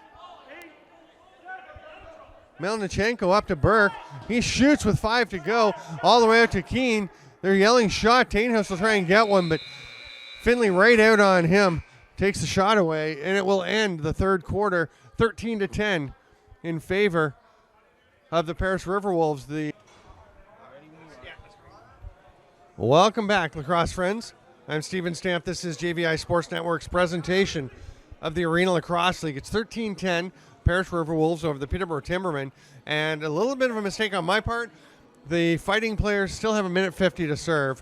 Melnichenko up to Burke. He shoots with 5 to go. All the way out to Keene. They're yelling shot. Tainhouse will try and get one, but Finley right out on him. Takes the shot away, and it will end the third quarter 13-10 in favor of the Paris RiverWolves. Welcome back, lacrosse friends. I'm Steven Stamp. This is JVI Sports Network's presentation of the Arenalacrosseleague. It's 13-10. Paris RiverWolves over the Peterborough Timbermen, and a little bit of a mistake on my part. The fighting players still have 1:50 to serve.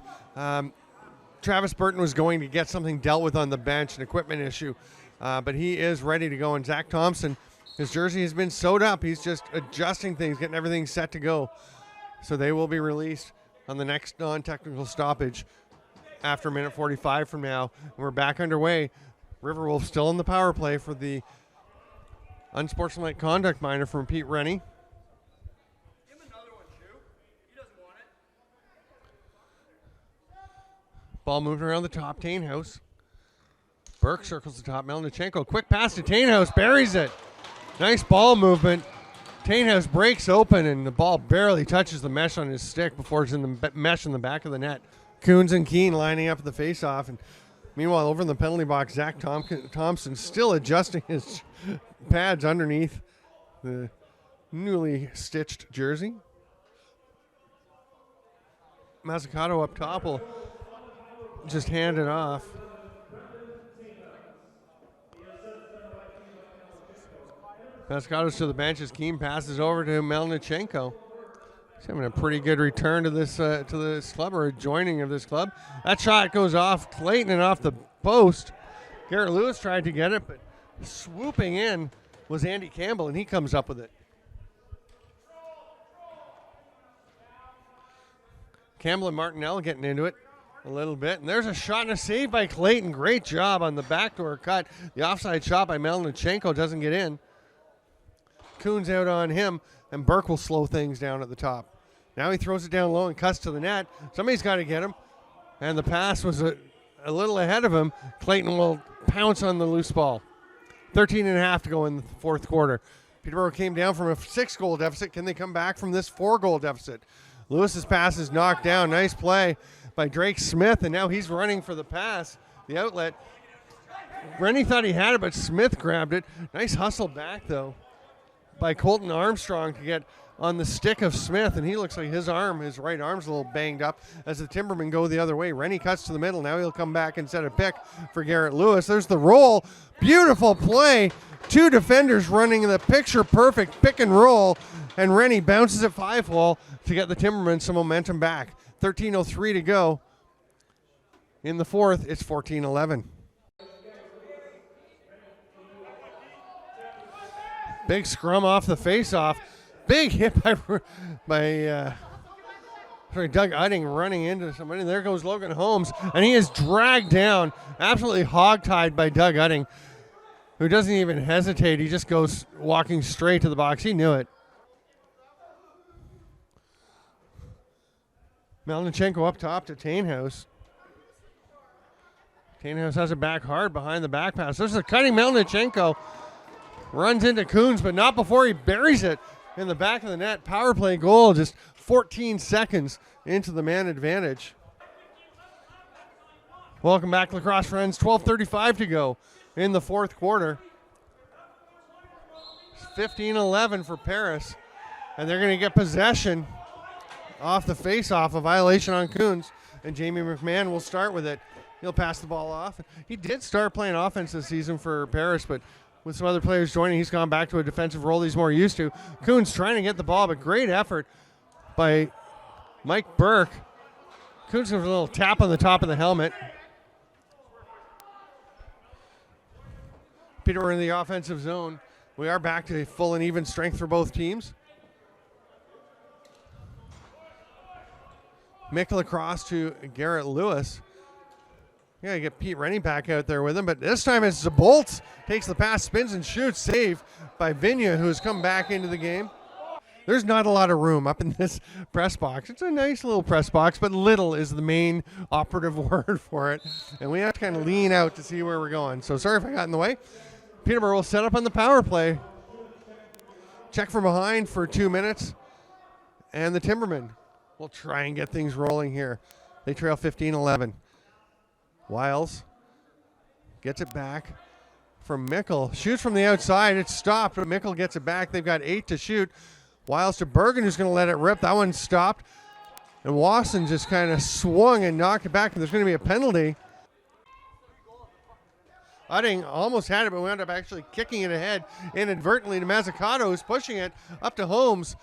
Travis Burton was going to get something dealt with on the bench, an equipment issue, but he is ready to go. And Zach Thompson, his jersey has been sewed up. He's just adjusting things, getting everything set to go. So they will be released on the next non-technical stoppage after 1:45 from now. We're back underway. RiverWolves still in the power play for the unsportsmanlike conduct minor from Pete Rennie. Give him another one, too. He doesn't want it. Ball moved around the top. Tainhouse Burke circles the top. Melnichenko, quick pass to Tainhouse, buries it. Nice ball movement. Tainhouse breaks open, and the ball barely touches the mesh on his stick before it's in the mesh in the back of the net. Coons and Keene lining up at the face-off, and meanwhile, over in the penalty box, Zach Thompson still adjusting his pads underneath the newly stitched jersey. Mazzucato up top will just hand it off. Mazzucato's to the bench as Keene passes over to Melnichenko. He's having a pretty good return to this club, or a joining of this club. That shot goes off Clayton and off the post. Garrett Lewis tried to get it, but swooping in was Andy Campbell, and he comes up with it. Campbell and Martinell getting into it a little bit. And there's a shot and a save by Clayton. Great job on the backdoor cut. The offside shot by Melnichenko doesn't get in. Coons out on him, and Burke will slow things down at the top. Now he throws it down low and cuts to the net. Somebody's got to get him. And the pass was a little ahead of him. Clayton will pounce on the loose ball. 13.5 to go in the fourth quarter. Peterborough came down from a 6-goal deficit. Can they come back from this 4-goal deficit? Lewis's pass is knocked down. Nice play by Drake Smith, and now he's running for the pass, the outlet. Rennie thought he had it, but Smith grabbed it. Nice hustle back, though, by Colton Armstrong to get on the stick of Smith, and he looks like his right arm's a little banged up as the Timbermen go the other way. Rennie cuts to the middle. Now he'll come back and set a pick for Garrett Lewis. There's the roll. Beautiful play. Two defenders running the picture-perfect pick and roll, and Rennie bounces it 5-hole to get the Timbermen some momentum back. 13:03 to go in the fourth. It's 14-11. Big scrum off the face-off. Big hit by Doug Udding running into somebody. There goes Logan Holmes, and he is dragged down, absolutely hog-tied by Doug Udding, who doesn't even hesitate. He just goes walking straight to the box. He knew it. Melnichenko up top to Tainhouse. Tainhouse has it back hard behind the back pass. There's a cutting Melnichenko. Runs into Coons, but not before he buries it in the back of the net. Power play goal just 14 seconds into the man advantage. Welcome back, lacrosse friends. 12:35 to go in the fourth quarter. 15-11 for Paris, and they're going to get possession off the face-off, a violation on Coons, and Jamie McMahon will start with it. He'll pass the ball off. He did start playing offense this season for Paris, but with some other players joining, he's gone back to a defensive role he's more used to. Coons trying to get the ball, but great effort by Mike Burke. Coons gives a little tap on the top of the helmet. Peterborough in the offensive zone. We are back to full and even strength for both teams. Mick across to Garrett Lewis. Yeah, you get Pete Rennie back out there with him, but this time it's Zabolts. Takes the pass, spins and shoots. Save by Vinya, who has come back into the game. There's not a lot of room up in this press box. It's a nice little press box, but little is the main operative word for it. And we have to kind of lean out to see where we're going. So sorry if I got in the way. Peterborough will set up on the power play. Check from behind for 2 minutes. And the Timbermen will try and get things rolling here. They trail 15-11. Wiles gets it back from Mickle. Shoots from the outside. It's stopped, but Mickle gets it back. They've got 8 to shoot. Wiles to Bergen, who's going to let it rip. That one stopped. And Wasson just kind of swung and knocked it back. And there's going to be a penalty. Udding almost had it, but wound up actually kicking it ahead inadvertently to Mazzucato, who's pushing it up to Holmes.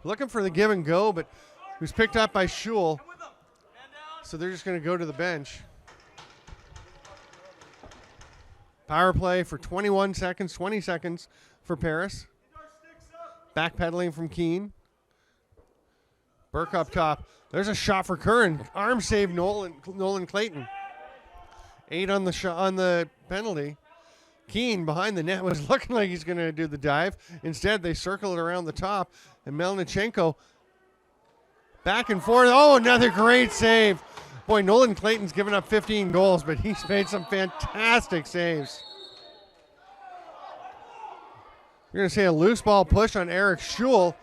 Looking for the give and go, but who's picked up by Schul. So they're just going to go to the bench. Power play for 21 seconds, 20 seconds for Paris. Backpedaling from Keene. Burke up top. There's a shot for Curran. Arm save Nolan Clayton. 8 on the penalty. Keene behind the net was looking like he's going to do the dive. Instead, they circle it around the top. And Melnichenko back and forth. Oh, another great save Boy, Nolan Clayton's given up 15 goals, but he's made some fantastic saves. We're going to see a loose ball push on Eric Schul.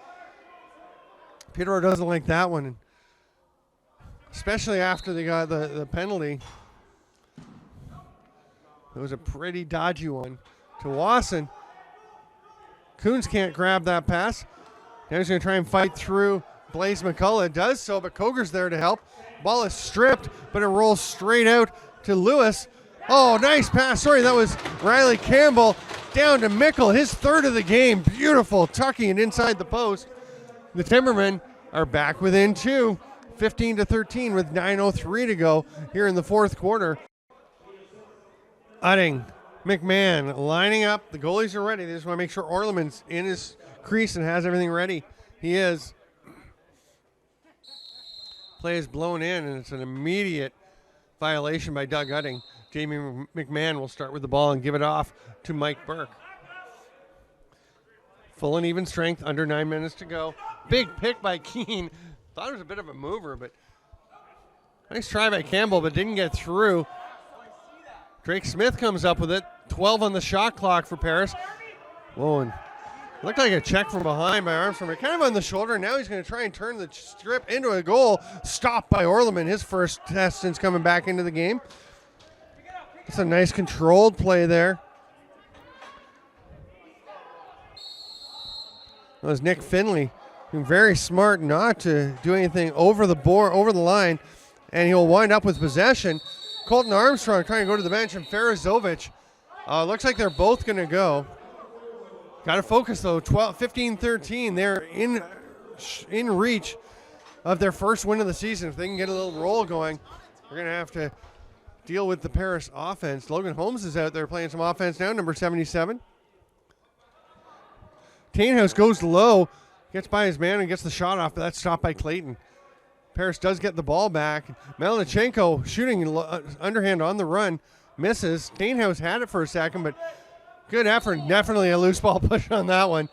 Peterborough doesn't like that one, especially after they got the penalty. It was a pretty dodgy one to Wasson. Coons can't grab that pass. Now he's going to try and fight through Blaze McCullough. Does so, but Koger's there to help. Ball is stripped, but it rolls straight out to Lewis. Oh, nice pass. Sorry, that was Riley Campbell down to Mickle. His third of the game. Beautiful, tucking it inside the post. The Timbermen are back within 2, 15-13 with 9:03 to go here in the fourth quarter. Utting, McMahon lining up. The goalies are ready. They just want to make sure Orleman's in his crease and has everything ready. He is. Play is blown in, and it's an immediate violation by Doug Utting. Jamie McMahon will start with the ball and give it off to Mike Burke. Full and even strength, under 9 minutes to go. Big pick by Keene. Thought it was a bit of a mover, but nice try by Campbell, but didn't get through. Drake Smith comes up with it. 12 on the shot clock for Paris. Whoa, and looked like a check from behind by Armstrong, kind of on the shoulder. Now he's going to try and turn the strip into a goal. Stopped by Orleman, his first test since coming back into the game. It's a nice controlled play there. That was Nick Finley, very smart not to do anything over the line, and he'll wind up with possession. Colton Armstrong trying to go to the bench, and Farazovic. Looks like they're both going to go. Got to focus, though. 15-13. They're in reach of their first win of the season. If they can get a little roll going, they're going to have to deal with the Paris offense. Logan Holmes is out there playing some offense now, number 77. Tainhouse goes low, gets by his man and gets the shot off, but that's stopped by Clayton. Paris does get the ball back. Melnichenko shooting underhand on the run, misses. Tainhouse had it for a second, but good effort. Definitely a loose ball push on that one.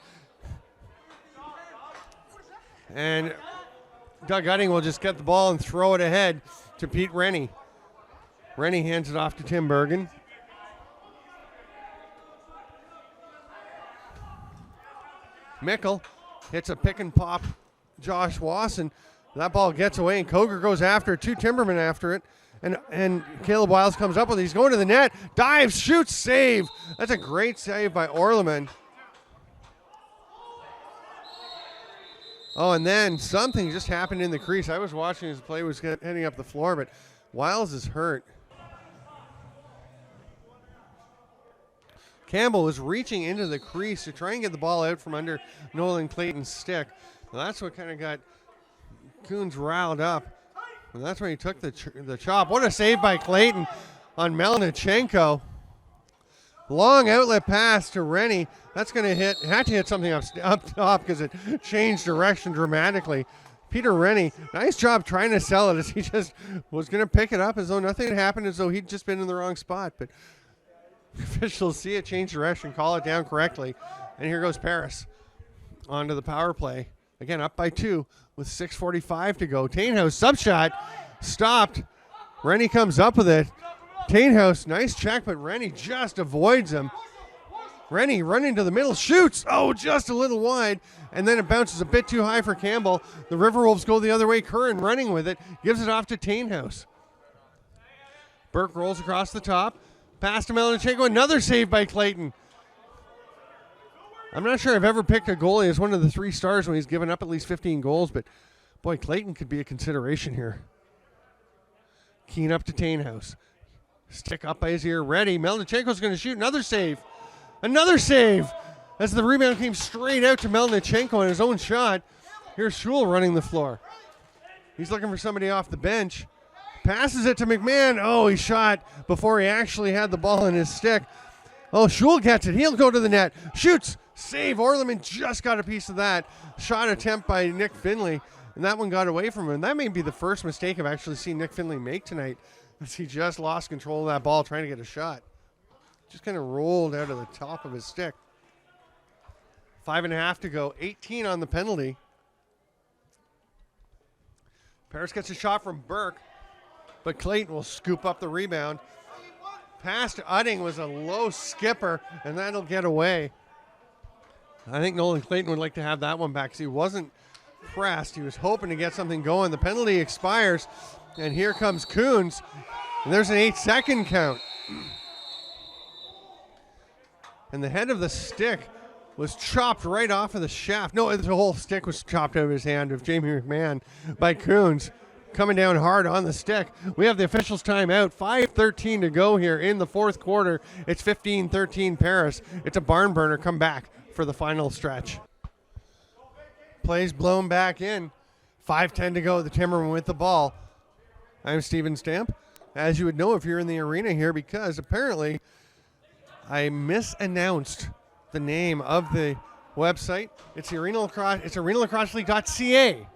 And Doug Utting will just get the ball and throw it ahead to Pete Rennie. Rennie hands it off to Tim Bergen. Mickle hits a pick and pop Josh Wasson. That ball gets away, and Koger goes after it. 2 Timbermen after it. And Caleb Wiles comes up with it. He's going to the net. Dives, shoots, save. That's a great save by Orleman. Oh, and then something just happened in the crease. I was watching as the play was heading up the floor, but Wiles is hurt. Campbell was reaching into the crease to try and get the ball out from under Nolan Clayton's stick. Well, that's what kind of got Coons riled up. And that's when he took the chop. What a save by Clayton on Melnichenko. Long outlet pass to Rennie. That's going to had to hit something up top because it changed direction dramatically. Peter Rennie, nice job trying to sell it as he just was going to pick it up as though nothing had happened, as though he'd just been in the wrong spot. But officials see it change direction, call it down correctly. And here goes Paris onto the power play. Again, up by 2 with 6:45 to go. Tainhouse, sub shot, stopped. Rennie comes up with it. Tainhouse, nice check, but Rennie just avoids him. Rennie running to the middle, shoots. Oh, just a little wide. And then it bounces a bit too high for Campbell. The RiverWolves go the other way. Curran running with it, gives it off to Tainhouse. Burke rolls across the top. Pass to Melnichenko, another save by Clayton. I'm not sure I've ever picked a goalie as one of the 3 stars when he's given up at least 15 goals, but boy, Clayton could be a consideration here. Keene up to Tainhouse. Stick up by his ear, ready. Melnichenko's going to shoot, another save. Another save! As the rebound came straight out to Melnichenko on his own shot. Here's Schul running the floor. He's looking for somebody off the bench. Passes it to McMahon. Oh, he shot before he actually had the ball in his stick. Oh, Schul gets it. He'll go to the net. Shoots. Save. Orleman just got a piece of that. Shot attempt by Nick Finley, and that one got away from him. That may be the first mistake I've actually seen Nick Finley make tonight, as he just lost control of that ball trying to get a shot. Just kind of rolled out of the top of his stick. 5.5 to go. 18 on the penalty. Paris gets a shot from Burke. but Clayton will scoop up the rebound. Pass to Udding was a low skipper, and that'll get away. I think Nolan Clayton would like to have that one back because he wasn't pressed. He was hoping to get something going. The penalty expires, and here comes Coons, and there's an 8-second count. And the head of the stick was chopped right off of the shaft. No, the whole stick was chopped out of his hand of Jamie McMahon by Coons, coming down hard on the stick. We have the officials' timeout. 5:13 to go here in the fourth quarter. It's 15-13 Paris. It's a barn burner. Come back for the final stretch. Plays blown back in. 5:10 to go. The Timbermen with the ball. I'm Steven Stamp. As you would know if you're in the arena here, because apparently I misannounced the name of the website. It's the Arenalacrosseleague.ca.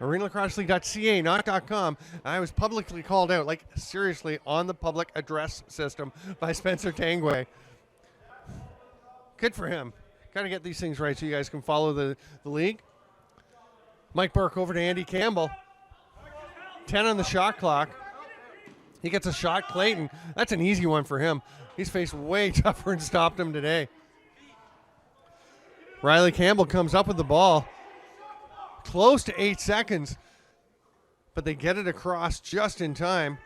Arenalacrosseleague.ca, not .com. I was publicly called out, like seriously, on the public address system by Spencer Tangway. Good for him. Got to get these things right so you guys can follow the league. Mike Burke over to Andy Campbell. 10 on the shot clock. He gets a shot. Clayton, that's an easy one for him. He's faced way tougher and stopped him today. Riley Campbell comes up with the ball. Close to 8 seconds, but they get it across just in time.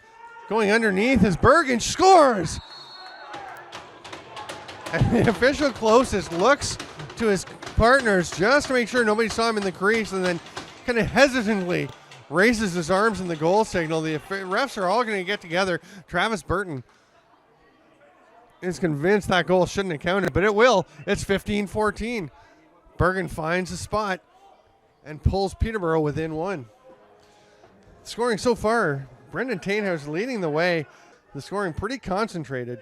Going underneath is Bergen, scores! And the official closest looks to his partners just to make sure nobody saw him in the crease, and then kind of hesitantly raises his arms in the goal signal. The refs are all going to get together. Travis Burton is convinced that goal shouldn't have counted, but it will. It's 15-14. Bergen finds a spot and pulls Peterborough within one. Scoring so far, Brendan Tainhouse leading the way. The scoring pretty concentrated.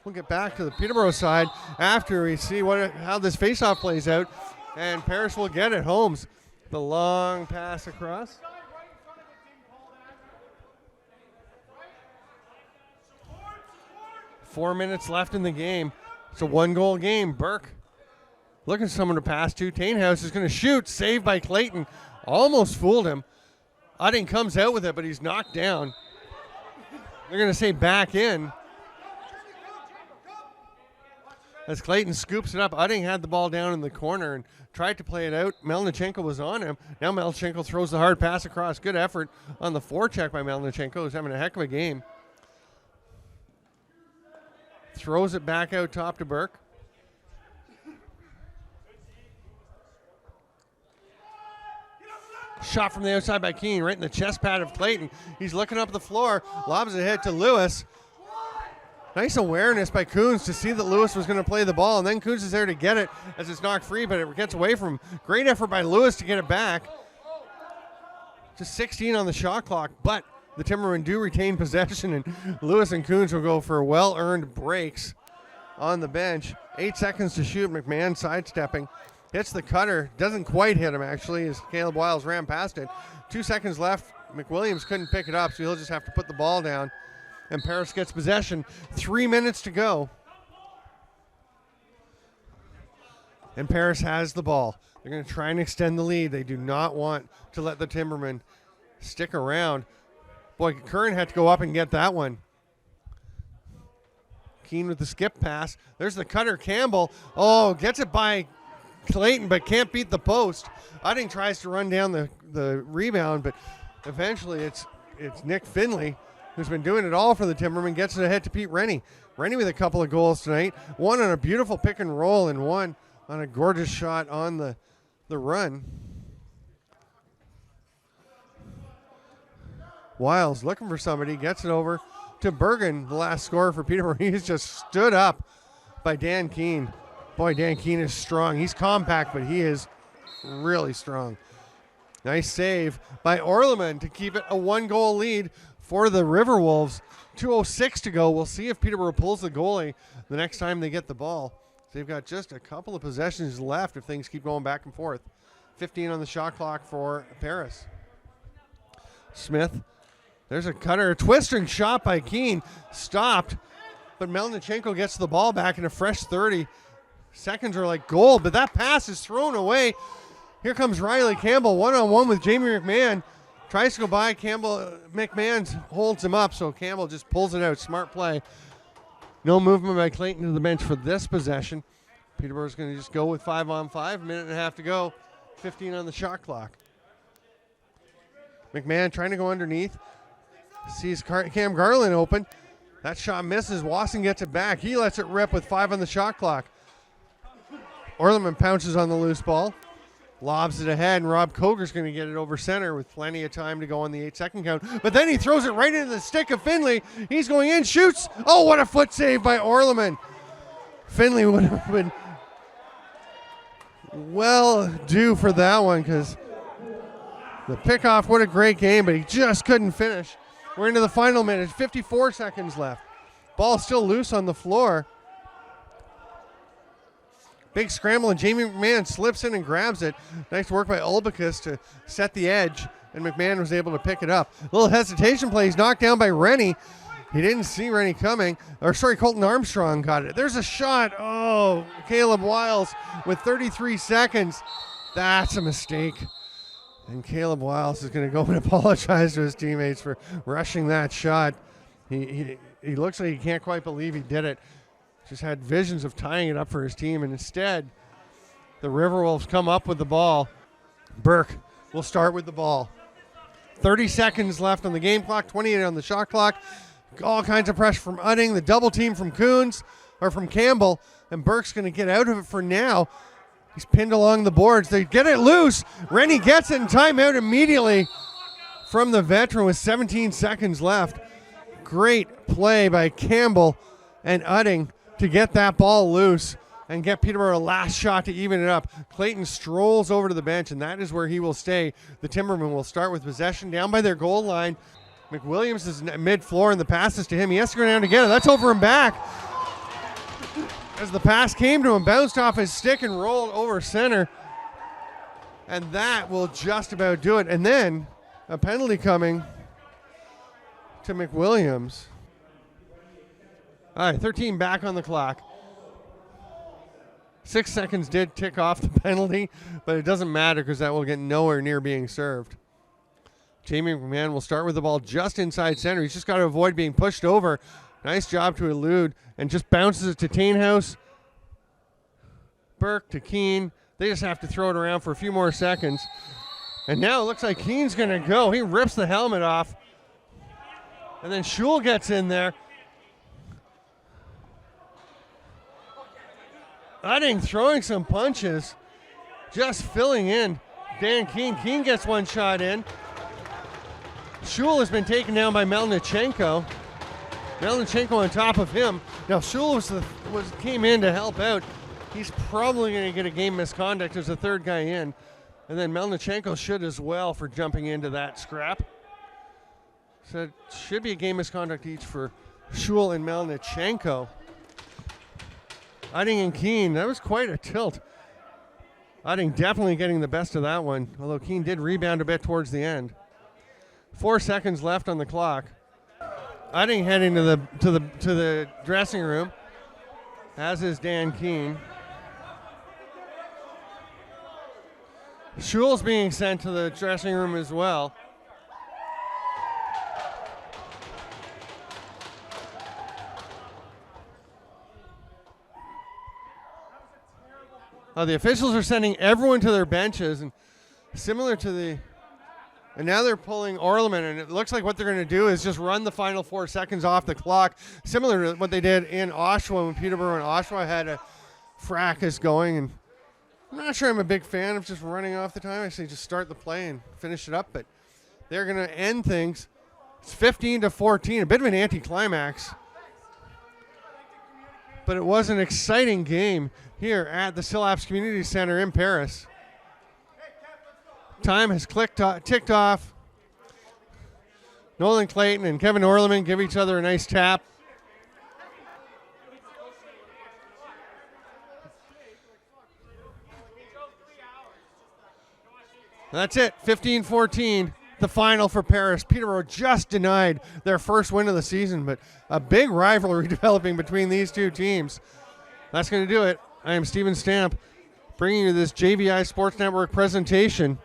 We'll get back to the Peterborough side after we see how this faceoff plays out, and Paris will get it. Holmes, the long pass across. Four minutes left in the game. It's a one-goal game. Burke looking for someone to pass to. Tainhouse is going to shoot. Saved by Clayton. Almost fooled him. Udding comes out with it, but he's knocked down. They're going to say back in. As Clayton scoops it up, Udding had the ball down in the corner and tried to play it out. Melnichenko was on him. Now Melnichenko throws the hard pass across. Good effort on the forecheck by Melnichenko, who's having a heck of a game. Throws it back out top to Burke. Shot from the outside by Keane, right in the chest pad of Clayton. He's looking up the floor, lobs it ahead to Lewis. Nice awareness by Coons to see that Lewis was going to play the ball, and then Coons is there to get it as it's knocked free, but it gets away from him. Great effort by Lewis to get it back. Just 16 on the shot clock, but the Timbermen do retain possession, and Lewis and Coons will go for well-earned breaks on the bench. 8 seconds to shoot. McMahon sidestepping. Hits the cutter. Doesn't quite hit him, actually, as Caleb Wiles ran past it. 2 seconds left. McWilliams couldn't pick it up, so he'll just have to put the ball down. And Paris gets possession. 3 minutes to go. And Paris has the ball. They're going to try and extend the lead. They do not want to let the Timbermen stick around. Boy, Curran had to go up and get that one. Keane with the skip pass. There's the cutter, Campbell. Oh, gets it by Clayton, but can't beat the post. Udding tries to run down the rebound, but eventually it's Nick Finley, who's been doing it all for the Timbermen, gets it ahead to Pete Rennie. Rennie with a couple of goals tonight. One on a beautiful pick and roll, and one on a gorgeous shot on the run. Wiles looking for somebody, gets it over to Bergen, the last scorer for Peterborough. He's just stood up by Dan Keane. Boy, Dan Keane is strong. He's compact, but he is really strong. Nice save by Orleman to keep it a one-goal lead for the RiverWolves. 2:06 to go. We'll see if Peterborough pulls the goalie the next time they get the ball. They've got just a couple of possessions left if things keep going back and forth. 15 on the shot clock for Paris. Smith. There's a cutter, a twisting shot by Keane. Stopped, but Melnichenko gets the ball back in a fresh 30. Seconds are like gold, but that pass is thrown away. Here comes Riley Campbell, one-on-one with Jamie McMahon. Tries to go by Campbell. McMahon holds him up, so Campbell just pulls it out. Smart play. No movement by Clayton to the bench for this possession. Peterborough's going to just go with 5-on-5. Minute and a half to go. 15 on the shot clock. McMahon trying to go underneath. Sees Cam Garland open. That shot misses. Wasson gets it back. He lets it rip with 5 on the shot clock. Orleman pounces on the loose ball. Lobs it ahead, and Rob Koger's going to get it over center with plenty of time to go on the 8-second count. But then he throws it right into the stick of Finley. He's going in, shoots. Oh, what a foot save by Orleman. Finley would have been well due for that one because the pickoff, what a great game, but he just couldn't finish. We're into the final minute, 54 seconds left. Ball still loose on the floor. Big scramble, and Jamie McMahon slips in and grabs it. Nice work by Ulbicus to set the edge, and McMahon was able to pick it up. A little hesitation play. He's knocked down by Rennie. He didn't see Rennie coming. Colton Armstrong got it. There's a shot. Oh, Caleb Wiles with 33 seconds. That's a mistake. And Caleb Wiles is going to go and apologize to his teammates for rushing that shot. He looks like he can't quite believe he did it. Just had visions of tying it up for his team, and instead, the RiverWolves come up with the ball. Burke will start with the ball. 30 seconds left on the game clock, 28 on the shot clock. All kinds of pressure from Udding, the double team from from Campbell, and Burke's going to get out of it for now. He's pinned along the boards. They get it loose. Rennie gets it in timeout immediately from the veteran with 17 seconds left. Great play by Campbell and Udding to get that ball loose and get Peterborough a last shot to even it up. Clayton strolls over to the bench, and that is where he will stay. The Timbermen will start with possession down by their goal line. McWilliams is mid-floor, and the pass is to him. He has to go down to get it. That's over and back. As the pass came to him, bounced off his stick and rolled over center. And that will just about do it. And then a penalty coming to McWilliams. All right, 13 back on the clock. 6 seconds did tick off the penalty, but it doesn't matter because that will get nowhere near being served. Jamie McMahon will start with the ball just inside center. He's just got to avoid being pushed over. Nice job to elude and just bounces it to Tainhouse. Burke to Keene. They just have to throw it around for a few more seconds. And now it looks like Keene's going to go. He rips the helmet off. And then Schul gets in there. Udding throwing some punches. Just filling in. Dan Keene. Keene gets one shot in. Schul has been taken down by Melnichenko. Melnichenko on top of him. Now Schul came in to help out. He's probably going to get a game misconduct as the third guy in. And then Melnichenko should as well for jumping into that scrap. So it should be a game misconduct each for Schul and Melnichenko. Udding and Keene, that was quite a tilt. Udding definitely getting the best of that one, although Keene did rebound a bit towards the end. 4 seconds left on the clock. Udding heading to the dressing room, as is Dan Keene. Schul's being sent to the dressing room as well. The officials are sending everyone to their benches, and similar to the... And now they're pulling Orleman, and it looks like what they're going to do is just run the final 4 seconds off the clock, similar to what they did in Oshawa when Peterborough and Oshawa had a fracas going. And I'm not sure I'm a big fan of just running off the time. I say just start the play and finish it up, but they're going to end things. It's 15-14, a bit of an anticlimax. But it was an exciting game here at the Sillaps Community Center in Paris. Time has ticked off. Nolan Clayton and Kevin Orleman give each other a nice tap. That's it, 15-14, the final for Paris. Peterborough just denied their first win of the season, but a big rivalry developing between these two teams. That's going to do it. I am Steven Stamp, bringing you this JVI Sports Network presentation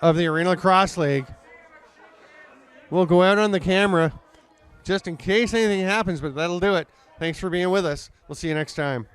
of the Arenalacrosseleague. We'll go out on the camera just in case anything happens, but that'll do it. Thanks for being with us. We'll see you next time.